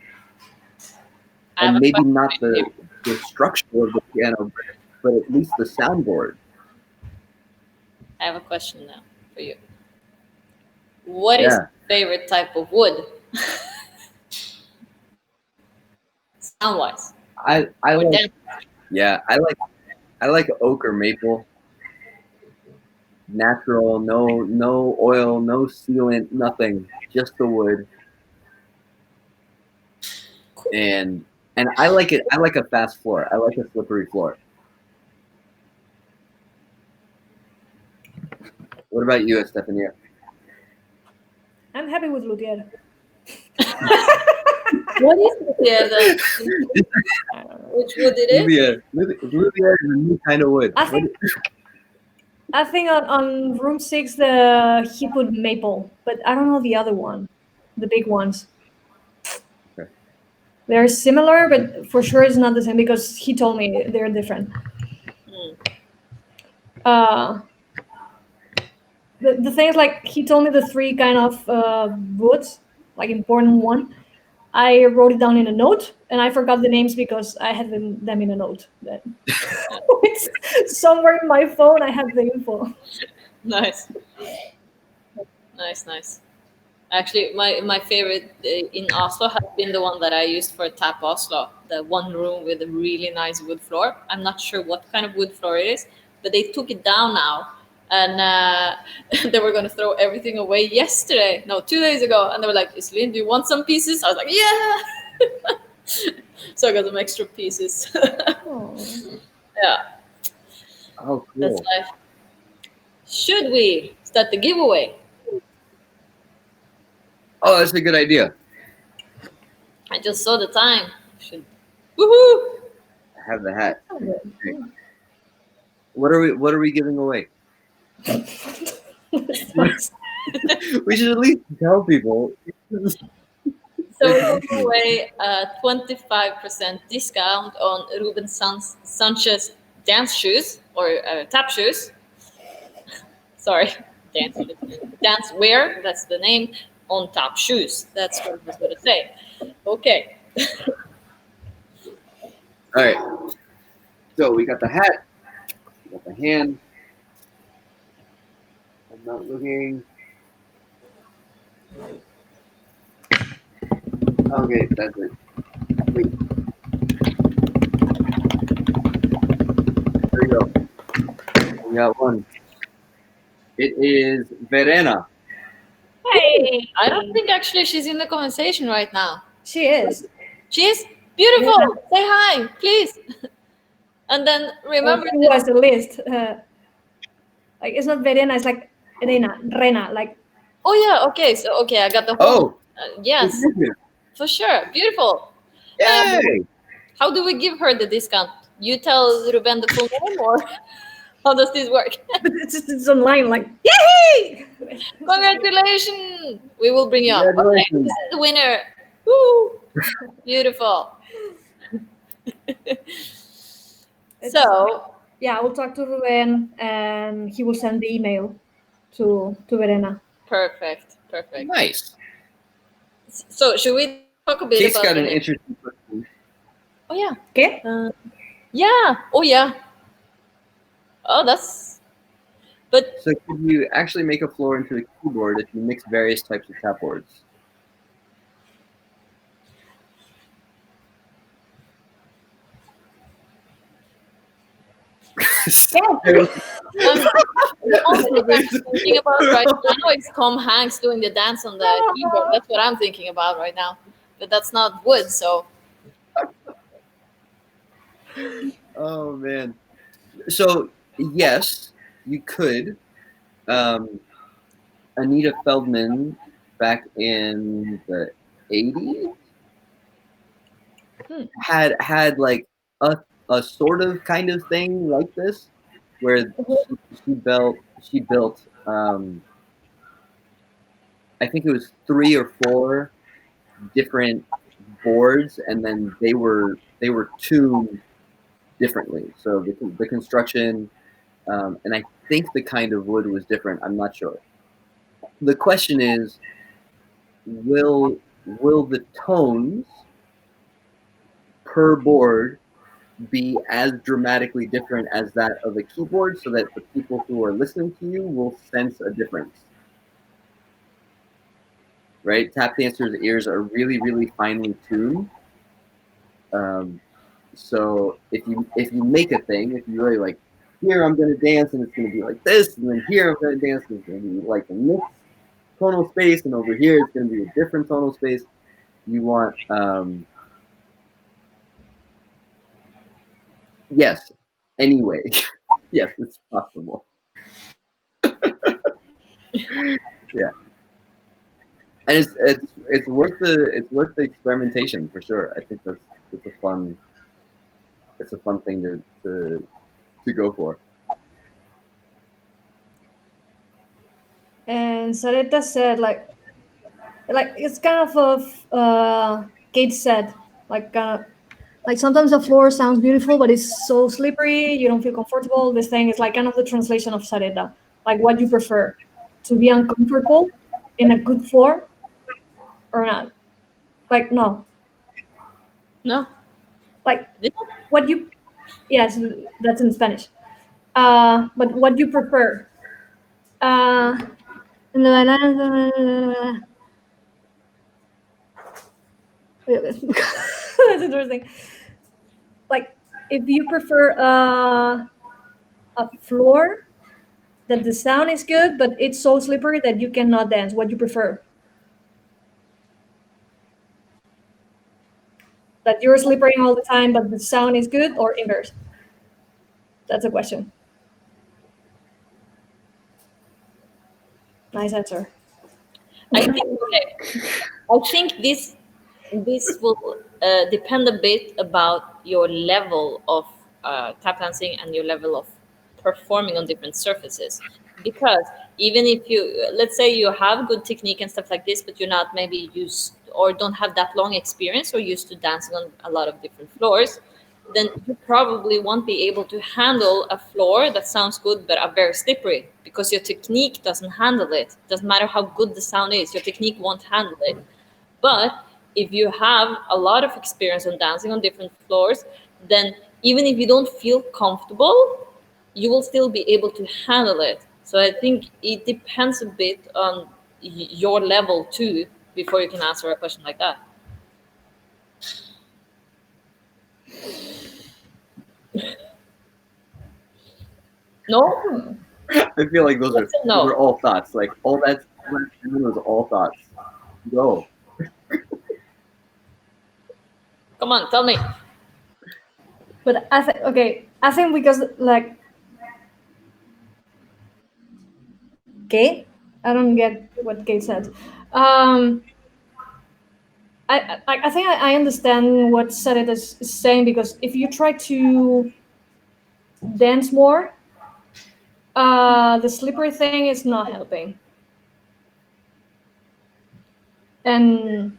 And maybe not the structure of the piano, but at least the soundboard. I have a question now for you. What is your favorite type of wood? Sound-wise. I like oak or maple. Natural, no oil, no sealant, nothing, just the wood. Cool. And I like it. I like a fast floor. I like a slippery floor. What about you, Estefanía? I'm happy with luthier. What is luthier then? Which wood it is? Luthier is a new kind of wood. I think on room 6 he put maple, but I don't know the other one, the big ones. Okay. They're similar, but for sure it's not the same, because he told me they're different. the thing is, like, he told me the three kind of woods, like important one. I wrote it down in a note, and I forgot the names because I had them in a note. That it's somewhere in my phone. I have the info. Nice, nice. Actually, my favorite in Oslo has been the one that I used for Tap Oslo, the one room with a really nice wood floor. I'm not sure what kind of wood floor it is, but they took it down now, and they were going to throw everything away yesterday. No, 2 days ago, and they were like, "Iselin, do you want some pieces?" I was like, "Yeah." So I got some extra pieces. Oh. Yeah, Oh, that's cool. life. Should we start the giveaway? Oh, that's a good idea. I just saw the time. Should woohoo! I have the hat. Oh, good. What are we giving away? We should at least tell people. So we're giving away a 25% discount on Ruben Sanchez dance shoes or tap shoes. Sorry, dance wear. That's the name on tap shoes. That's what I was going to say. Okay. All right. So we got the hat. We got the hand. I'm not looking. Okay, that's it. Wait. There you go. We got one. It is Verena. Hey, I don't think actually she's in the conversation right now. she is. She is beautiful. Say hi, please. And then remember, She was the list. Like, it's not Verena. It's like Rena. Like, oh yeah, okay. So okay, I got the whole. Oh, Yes, for sure. Beautiful. yay! How do we give her the discount? You tell Ruben the full name, or how does this work? it's online. Like, yay! Congratulations! We will bring you up. Okay, Congratulations. this is the winner. Woo! Beautiful. So Yeah, I will talk to Ruben, and he will send the email to Verena. perfect. Nice. So should we talk a bit Kate's about got the an name? interesting question. Oh yeah. Okay. Yeah. Oh yeah. Oh, that's. But So could you actually make a floor into a keyboard if you mix various types of tap boards? the only thing I'm thinking about right now is Tom Hanks doing the dance on the keyboard. That's what I'm thinking about right now. But that's not wood, so Oh man. So yes, you could. Anita Feldman back in the 80s had like a sort of kind of thing like this, where she built I think it was 3 or 4 different boards, and then they were tuned differently. So the construction, and I think the kind of wood was different. I'm not sure. The question is, will the tones per board be as dramatically different as that of a keyboard, so that the people who are listening to you will sense a difference? Right? Tap dancers' ears are really, really finely tuned. So if you make a thing, if you really like, here I'm gonna dance and it's gonna be like this, and then here I'm gonna dance and it's gonna be like in this tonal space, and over here it's gonna be a different tonal space. You want yes. Anyway, yes, it's possible. Yeah. And it's worth the experimentation for sure. I think it's a fun thing to go for. And Sarita said, like it's kind of Kate said, like like sometimes the floor sounds beautiful, but it's so slippery, you don't feel comfortable. This thing is like kind of the translation of Sarita, like what you prefer. to be uncomfortable in a good floor or not? Like, no. No. Like, what you... Yes, that's in Spanish. But what do you prefer? That's interesting. Like, if you prefer a floor that the sound is good, but it's so slippery that you cannot dance, what do you prefer? That you're slippery all the time, but the sound is good, or inverse? That's a question. Nice answer. I think this will depend a bit about your level of tap dancing and your level of performing on different surfaces. Because even if you, let's say you have good technique and stuff like this, but you're not maybe used or don't have that long experience or used to dancing on a lot of different floors, then you probably won't be able to handle a floor that sounds good but are very slippery, because your technique doesn't handle it. Doesn't matter how good the sound is, your technique won't handle it. But if you have a lot of experience on dancing on different floors, then even if you don't feel comfortable, you will still be able to handle it. So I think it depends a bit on your level too before you can answer a question like that. No? I feel like those Yes and no. are all thoughts. Like all that was all thoughts. Go. Come on, tell me. But I think because like, Kate, I don't get what Kate said. I think I understand what Sarit is saying, because if you try to dance more, the slippery thing is not helping. And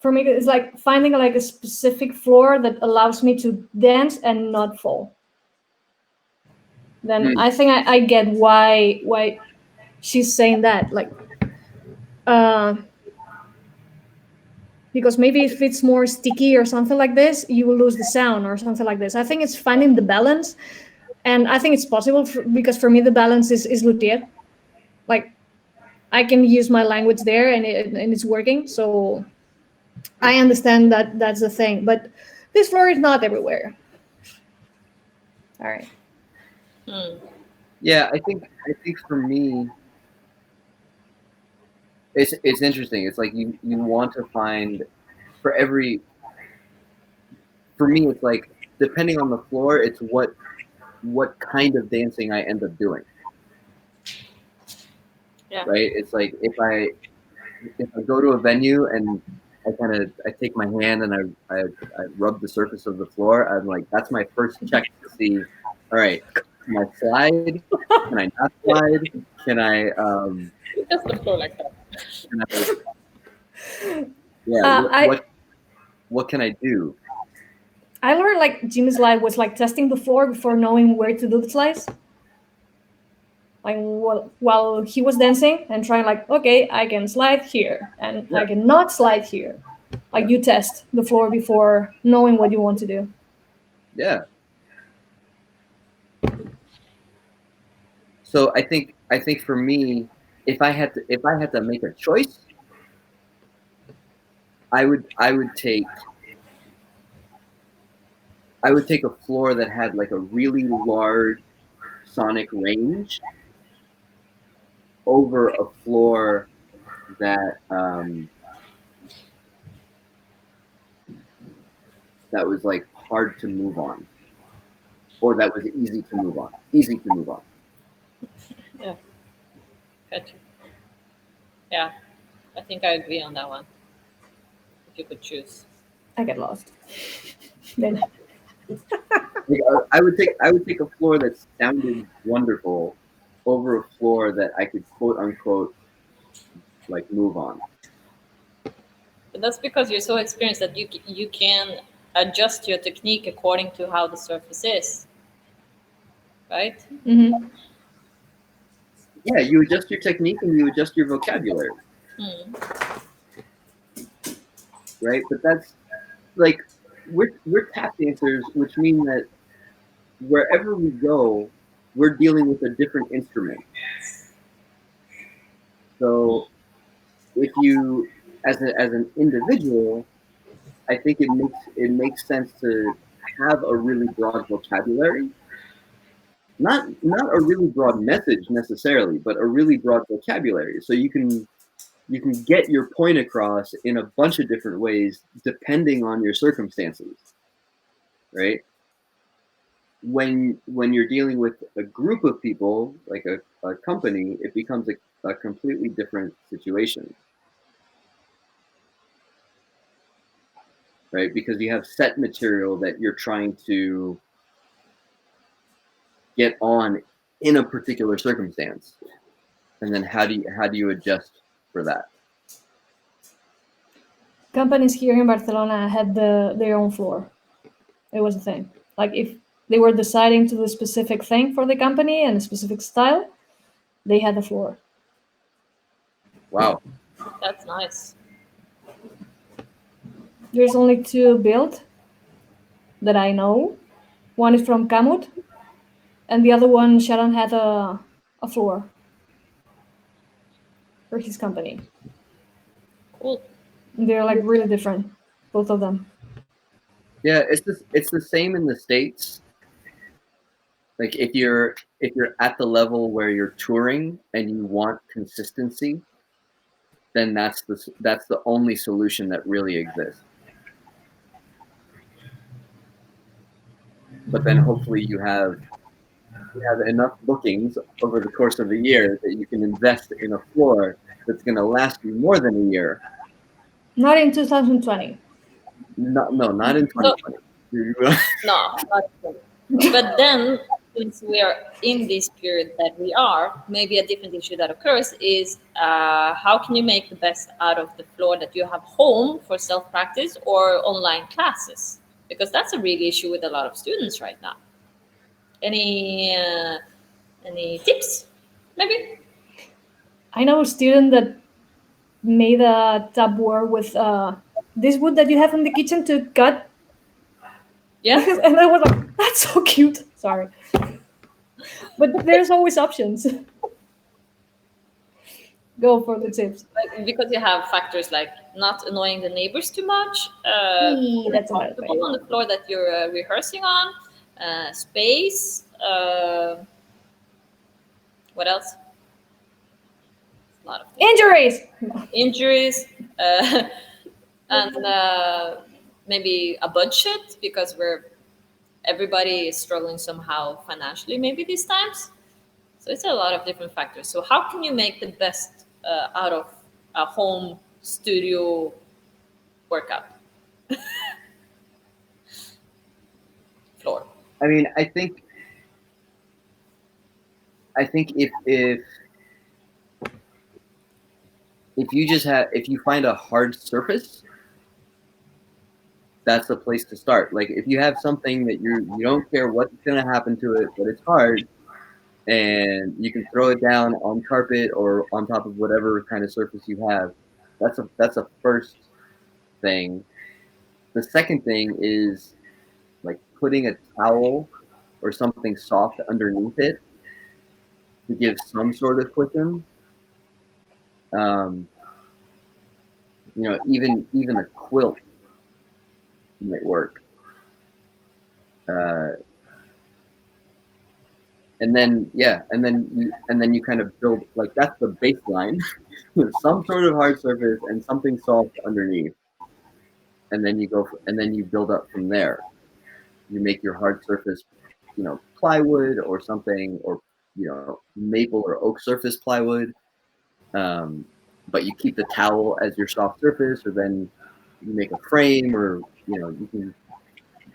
for me, it's like finding like a specific floor that allows me to dance and not fall. Then I think I get why she's saying that. Like, because maybe if it's more sticky or something like this, you will lose the sound or something like this. I think it's finding the balance, and I think it's possible because for me the balance is luthier. Like, I can use my language there, and it's working. So I understand that that's the thing, but this floor is not everywhere. All right. Yeah, I think for me, it's interesting. It's like you want to find for me, it's like depending on the floor, it's what kind of dancing I end up doing. Yeah. Right? It's like if I go to a venue and I take my hand and I rub the surface of the floor, I'm like, that's my first check to see, all right, can I slide? Can I not slide? Can I just the floor like that. What can I do? I learned like Jimmy's slide was like testing the floor before knowing where to do the slides. Like while he was dancing and trying, like, okay, I can slide here and I cannot slide here. Like, you test the floor before knowing what you want to do. Yeah. So I think for me, if I had to make a choice, I would take a floor that had like a really large sonic range over a floor that that was like hard to move on, or that was easy to move on. Yeah. Gotcha. Yeah, I think I agree on that one. If you could choose. I get lost. Then I would take a floor that sounded wonderful over a floor that I could quote unquote like move on. But that's because you're so experienced that you can adjust your technique according to how the surface is. right? Mm-hmm. Yeah, you adjust your technique and you adjust your vocabulary, right? But that's like we're tap dancers, which mean that wherever we go, we're dealing with a different instrument. So if you, as an individual, I think it makes sense to have a really broad vocabulary, not a really broad message necessarily, but a really broad vocabulary, so you can get your point across in a bunch of different ways depending on your circumstances, right? When you're dealing with a group of people, like a company, it becomes a completely different situation, right? Because you have set material that you're trying to get on in a particular circumstance, and then how do you adjust for that? Companies here in Barcelona had their own floor. It was a thing. Like if they were deciding to do a specific thing for the company and a specific style, they had the floor. Wow. That's nice. There's only 2 built that I know. One is from Kamut, and the other one, Sharon had a floor for his company. Cool. They're like really different, both of them. Yeah, it's the same in the States. Like if you're at the level where you're touring and you want consistency, then that's the only solution that really exists. But then hopefully you have enough bookings over the course of a year that you can invest in a floor that's going to last you more than a year. Not in 2020. No, not in 2020. No, not true. But then, since we are in this period that we are, maybe a different issue that occurs is how can you make the best out of the floor that you have home for self-practice or online classes? Because that's a real issue with a lot of students right now. Any tips, maybe? I know a student that made a tabbouleh with this wood that you have in the kitchen to cut. Yeah. And I was like, that's so cute. Sorry. But there's always options. Go for the tips. Like, because you have factors like not annoying the neighbors too much, That's another comfortable thing. on the floor that you're rehearsing on, space. What else? A lot of things. Injuries. Injuries, and maybe a budget because everybody is struggling somehow financially maybe these times. So it's a lot of different factors. So how can you make the best out of a home studio workout floor? I mean, I think if you find a hard surface, that's the place to start. Like if you have something that you don't care what's going to happen to it, but it's hard, and you can throw it down on carpet or on top of whatever kind of surface you have, that's a first thing. The second thing is like putting a towel or something soft underneath it to give some sort of cushion. Even a quilt might work. And then you kind of build, like, that's the baseline with some sort of hard surface and something soft underneath, and then you build up from there. You make your hard surface, plywood or something, or maple or oak surface plywood, but you keep the towel as your soft surface, or then you make a frame, or you can.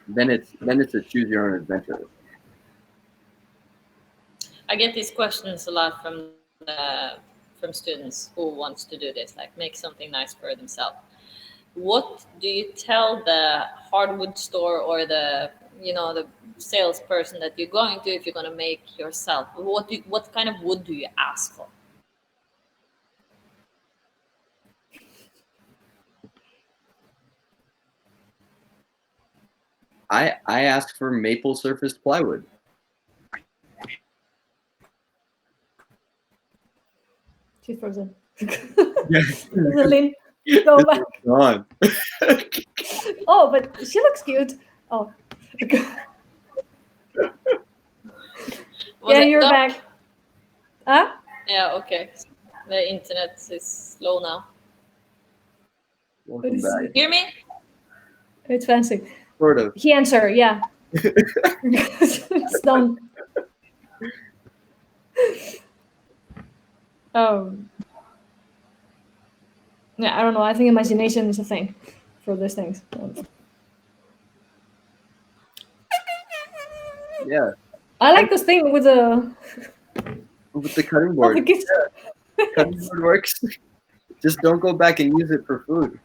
Then it's a choose your own adventure. I get these questions a lot from students who wants to do this, like make something nice for themselves. What do you tell the hardwood store or the the salesperson that you're going to, if you're going to make yourself, what kind of wood do you ask for? I ask for maple surfaced plywood. She's frozen. Yeah. Iselin, go back. Gone. Oh, but she looks cute. Oh. Was Yeah, it you're dark? back. Huh? Yeah, okay. The internet is slow now. Welcome back. Hear me? It's fancy. Sort of. He answered, yeah. It's done. Yeah, I don't know. I think imagination is a thing for these things. Yeah. I like this thing with the cutting board. the kids. Cutting board works. Just don't go back and use it for food.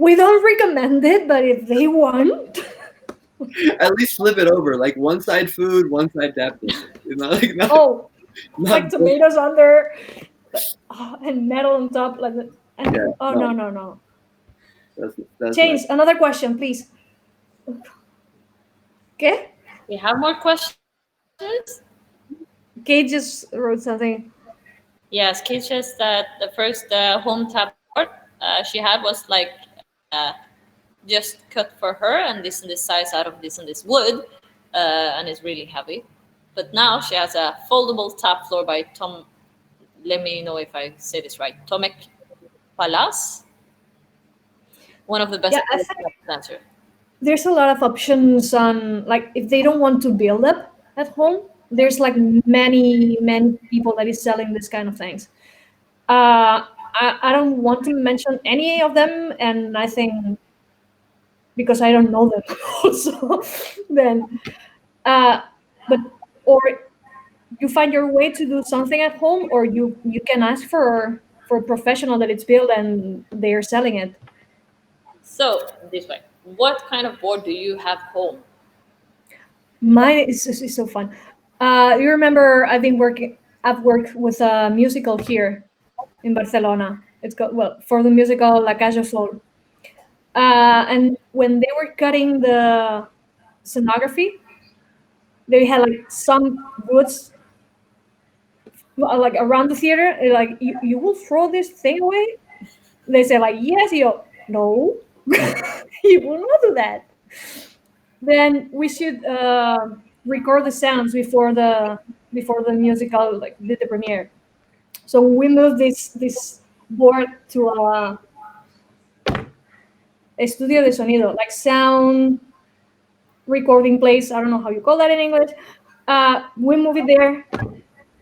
We don't recommend it, but if they want, At least flip it over, like one side food, one side tap. oh, like tomatoes under and metal on top, like that. And, Yeah, oh no. no. That's Change nice. another question, please. Okay. We have more questions? Kate just wrote something. Yes, Kate says that the first home tap board she had was like just cut for her, and this size out of this and this wood, and it's really heavy. But now she has a foldable tap floor by Tom. Let me know if I say this right. Tomek Palas, one of the best Yeah, I think dancer. there's a lot of options on, like, if they don't want to build up at home, there's like many people that is selling this kind of things. I don't want to mention any of them, and I think because I don't know them also, then but or you find your way to do something at home, or you can ask for a professional that it's built and they're selling it. So this way, what kind of board do you have home? Mine is so fun. You remember I've worked with a musical here in Barcelona. It's got, well, for the musical La Cage aux Folles. And when they were cutting the scenography, they had like some woods like around the theater. And, like, you will throw this thing away? They say like, yes. You go, no, you will not do that. Then we should record the sounds before the musical, like, did the premiere. So we moved this board to a estudio de sonido, like sound recording place. I don't know how you call that in English. We moved it there.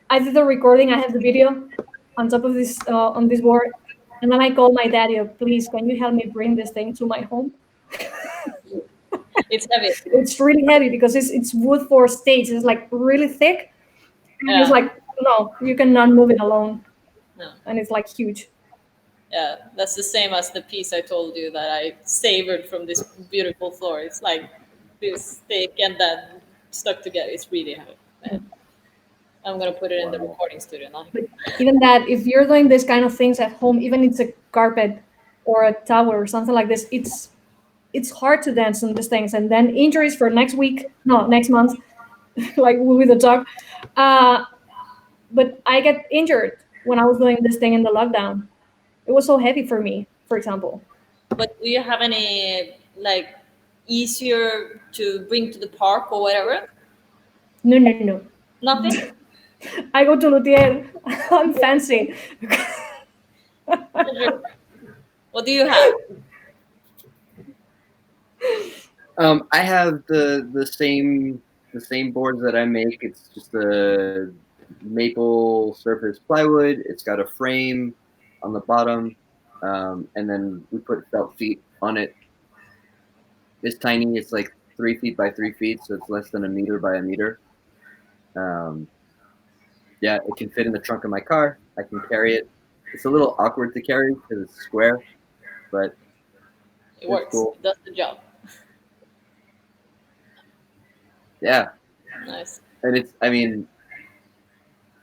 I did the recording. I have the video on top of this on this board, and then I called my daddy. Please, can you help me bring this thing to my home? It's heavy. It's really heavy because it's wood for stage. It's like really thick. And Yeah. it's like, no, you cannot move it alone. No. And it's like huge. Yeah, that's the same as the piece I told you that I savored from this beautiful floor. It's like this thick and then stuck together. It's really heavy. Man. I'm gonna put it in the recording studio now. But even that, if you're doing this kind of things at home, even it's a carpet or a towel or something like this, it's hard to dance on these things. And then injuries for next month, like with the dog. But I get injured when I was doing this thing in the lockdown. It was so heavy for me, for example. But do you have any like easier to bring to the park or whatever? No. Nothing? I go to Luthier. I'm fancy. What do you have? I have the same boards that I make. It's just a maple surface plywood. It's got a frame on the bottom, and then we put felt feet on it. It's tiny. It's like 3 feet by 3 feet, so it's less than a meter by a meter. Yeah, it can fit in the trunk of my car. I can carry it. It's a little awkward to carry because it's square, but It works. Cool. It does the job. Yeah. Nice. And it's, I mean,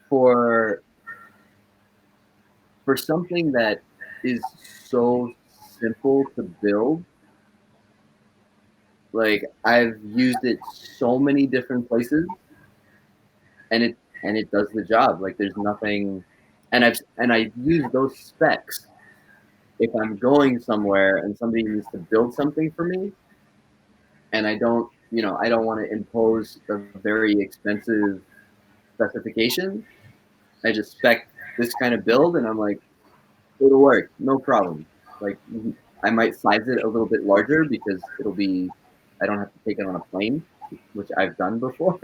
for something that is so simple to build, like I've used it so many different places, and it does the job. Like there's nothing, and I use those specs if I'm going somewhere and somebody needs to build something for me, and I don't want to impose a very expensive specification. I just spec this kind of build, and I'm like, it'll work, no problem. Like I might size it a little bit larger because I don't have to take it on a plane, which I've done before.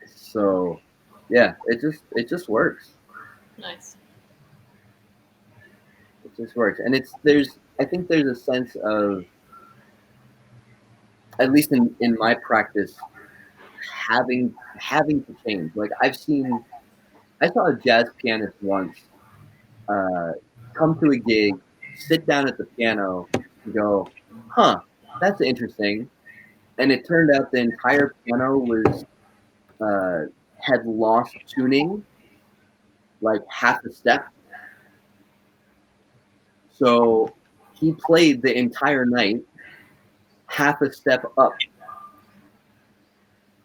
So yeah, it just works. Nice. It just works. And I think there's a sense of, at least in my practice, having to change. Like I saw a jazz pianist once come to a gig, sit down at the piano, and go, huh, that's interesting. And it turned out the entire piano was had lost tuning like half a step. So he played the entire night half a step up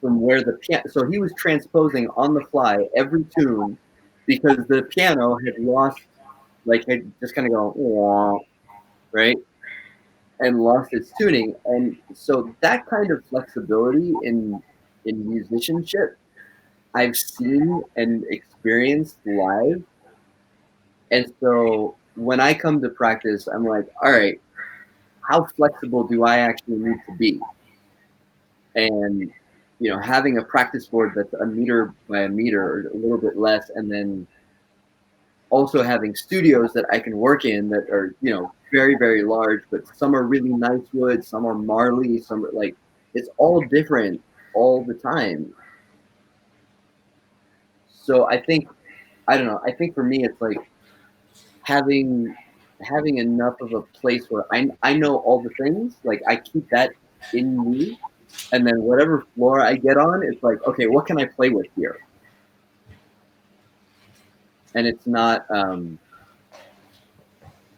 from where the piano. So he was transposing on the fly every tune because the piano had lost, like had just kind of gone, wah, right, and lost its tuning. And so that kind of flexibility in musicianship, I've seen and experienced live. And so when I come to practice, I'm like, all right, how flexible do I actually need to be? And, having a practice board that's a meter by a meter or a little bit less, and then also having studios that I can work in that are, very, very large, but some are really nice wood, some are Marley, some are like, it's all different all the time. So I think for me, it's like having enough of a place where I know all the things, like I keep that in me, and then whatever floor I get on, it's like, okay, what can I play with here? And it's not a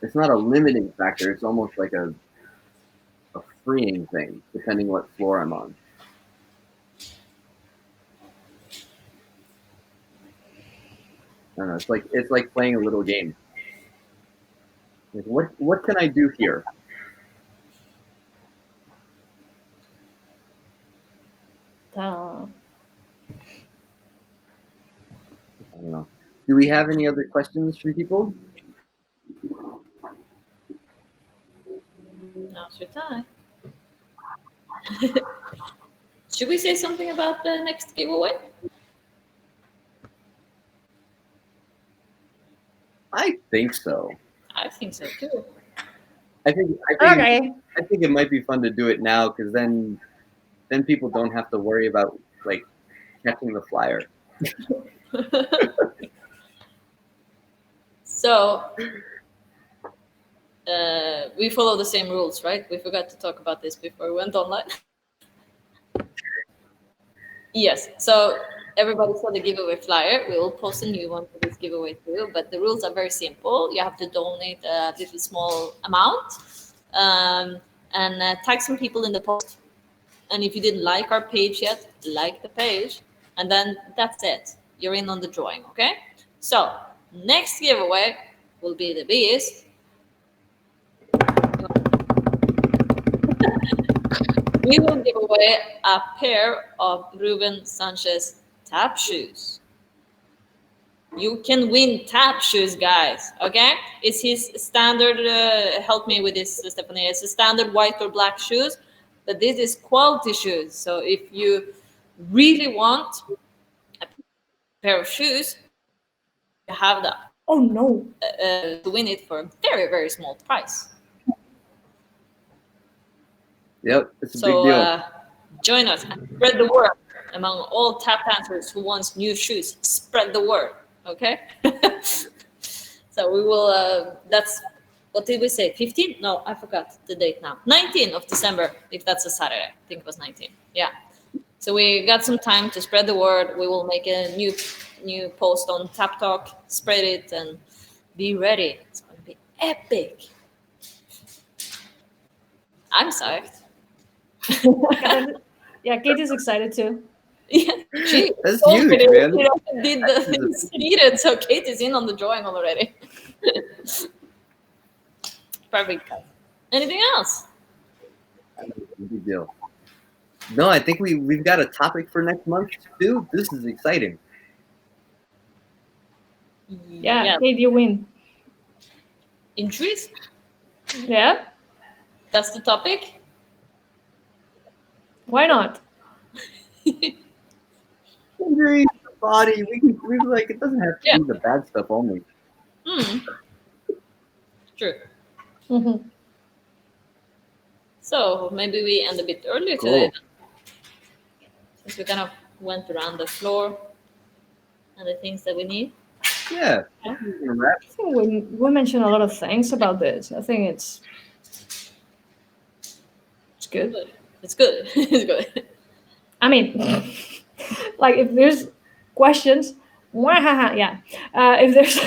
limiting factor. It's almost like a freeing thing, depending what floor I'm on. I don't know. It's like playing a little game. Like, what can I do here? I don't know. Do we have any other questions from people? Now's your time. Should we say something about the next giveaway? I think so. I think so too. I think it might be fun to do it now, because then people don't have to worry about like catching the flyer. So we follow the same rules, right? We forgot to talk about this before we went online. Yes. So everybody saw the giveaway flyer. We will post a new one for this giveaway too. But the rules are very simple. You have to donate a little small amount and tag some people in the post. And if you didn't like our page yet, like the page. And then that's it. You're in on the drawing, okay? So next giveaway will be the biggest. We will give away a pair of Ruben Sanchez tap shoes. You can win tap shoes, guys, okay? It's his standard, help me with this, Estefanía. It's a standard white or black shoes, but this is quality shoes. So if you really want a pair of shoes, you have that. Oh no. To win it for a very, very small price. Yep, it's a big deal. Join us and spread the word among all tap dancers who wants new shoes. Spread the word, okay? So we will. That's what did we say? 15? No, I forgot the date now. 19th of December, if that's a Saturday. I think it was 19. Yeah. So we got some time to spread the word. We will make a new post on Tap Talk, spread it, and be ready. It's going to be epic. I'm psyched. Yeah, Kate is excited too. Yeah, she That's told me huge, man. did the things needed, so Kate is in on the drawing already. Perfect. Anything else? Big deal. No, I think we've got a topic for next month too. This is exciting. Yeah, Kate, you win. Injuries? Yeah, That's the topic? why not? Injuries, the body. We like it doesn't have to be the bad stuff only. True. Mm-hmm. So maybe we end a bit earlier today, since we kind of went around the floor and the things that we need. Yeah. I think we mentioned a lot of things about this. I think it's good. It's good. It's good. I mean, like if there's questions, yeah. If there's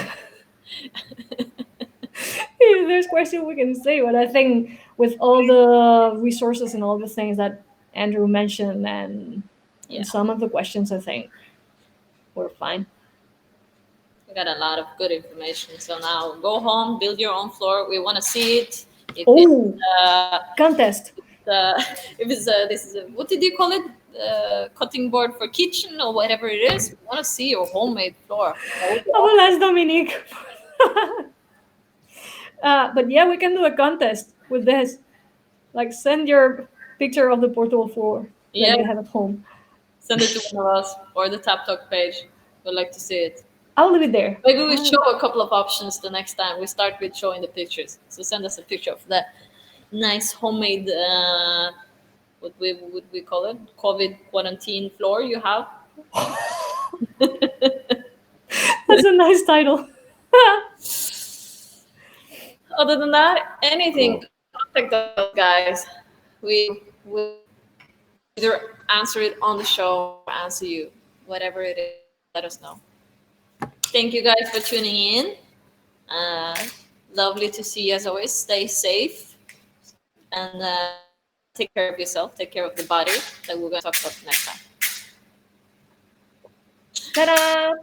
if there's questions, we can say. But I think with all the resources and all the things that Andrew mentioned and some of the questions, I think we're fine. We got a lot of good information. So now go home, build your own floor. We want to see it. If Contest. If it's this is what did you call it? Cutting board for kitchen or whatever it is. We want to see your homemade floor. I will ask Dominique. But yeah, we can do a contest with this. Like, send your picture of the portable floor that you have at home. Send it to one of us or the Tap Talk page. We'd like to see it. I'll leave it there. Maybe we show a couple of options the next time. We start with showing the pictures. So send us a picture of that nice homemade, what would we call it? COVID quarantine floor you have. That's a nice title. Other than that, anything, contact us, guys. We will either answer it on the show or answer you. Whatever it is, let us know. Thank you guys for tuning in. Lovely to see you as always. Stay safe and take care of yourself. Take care of the body that we're going to talk about next time. Ta-da!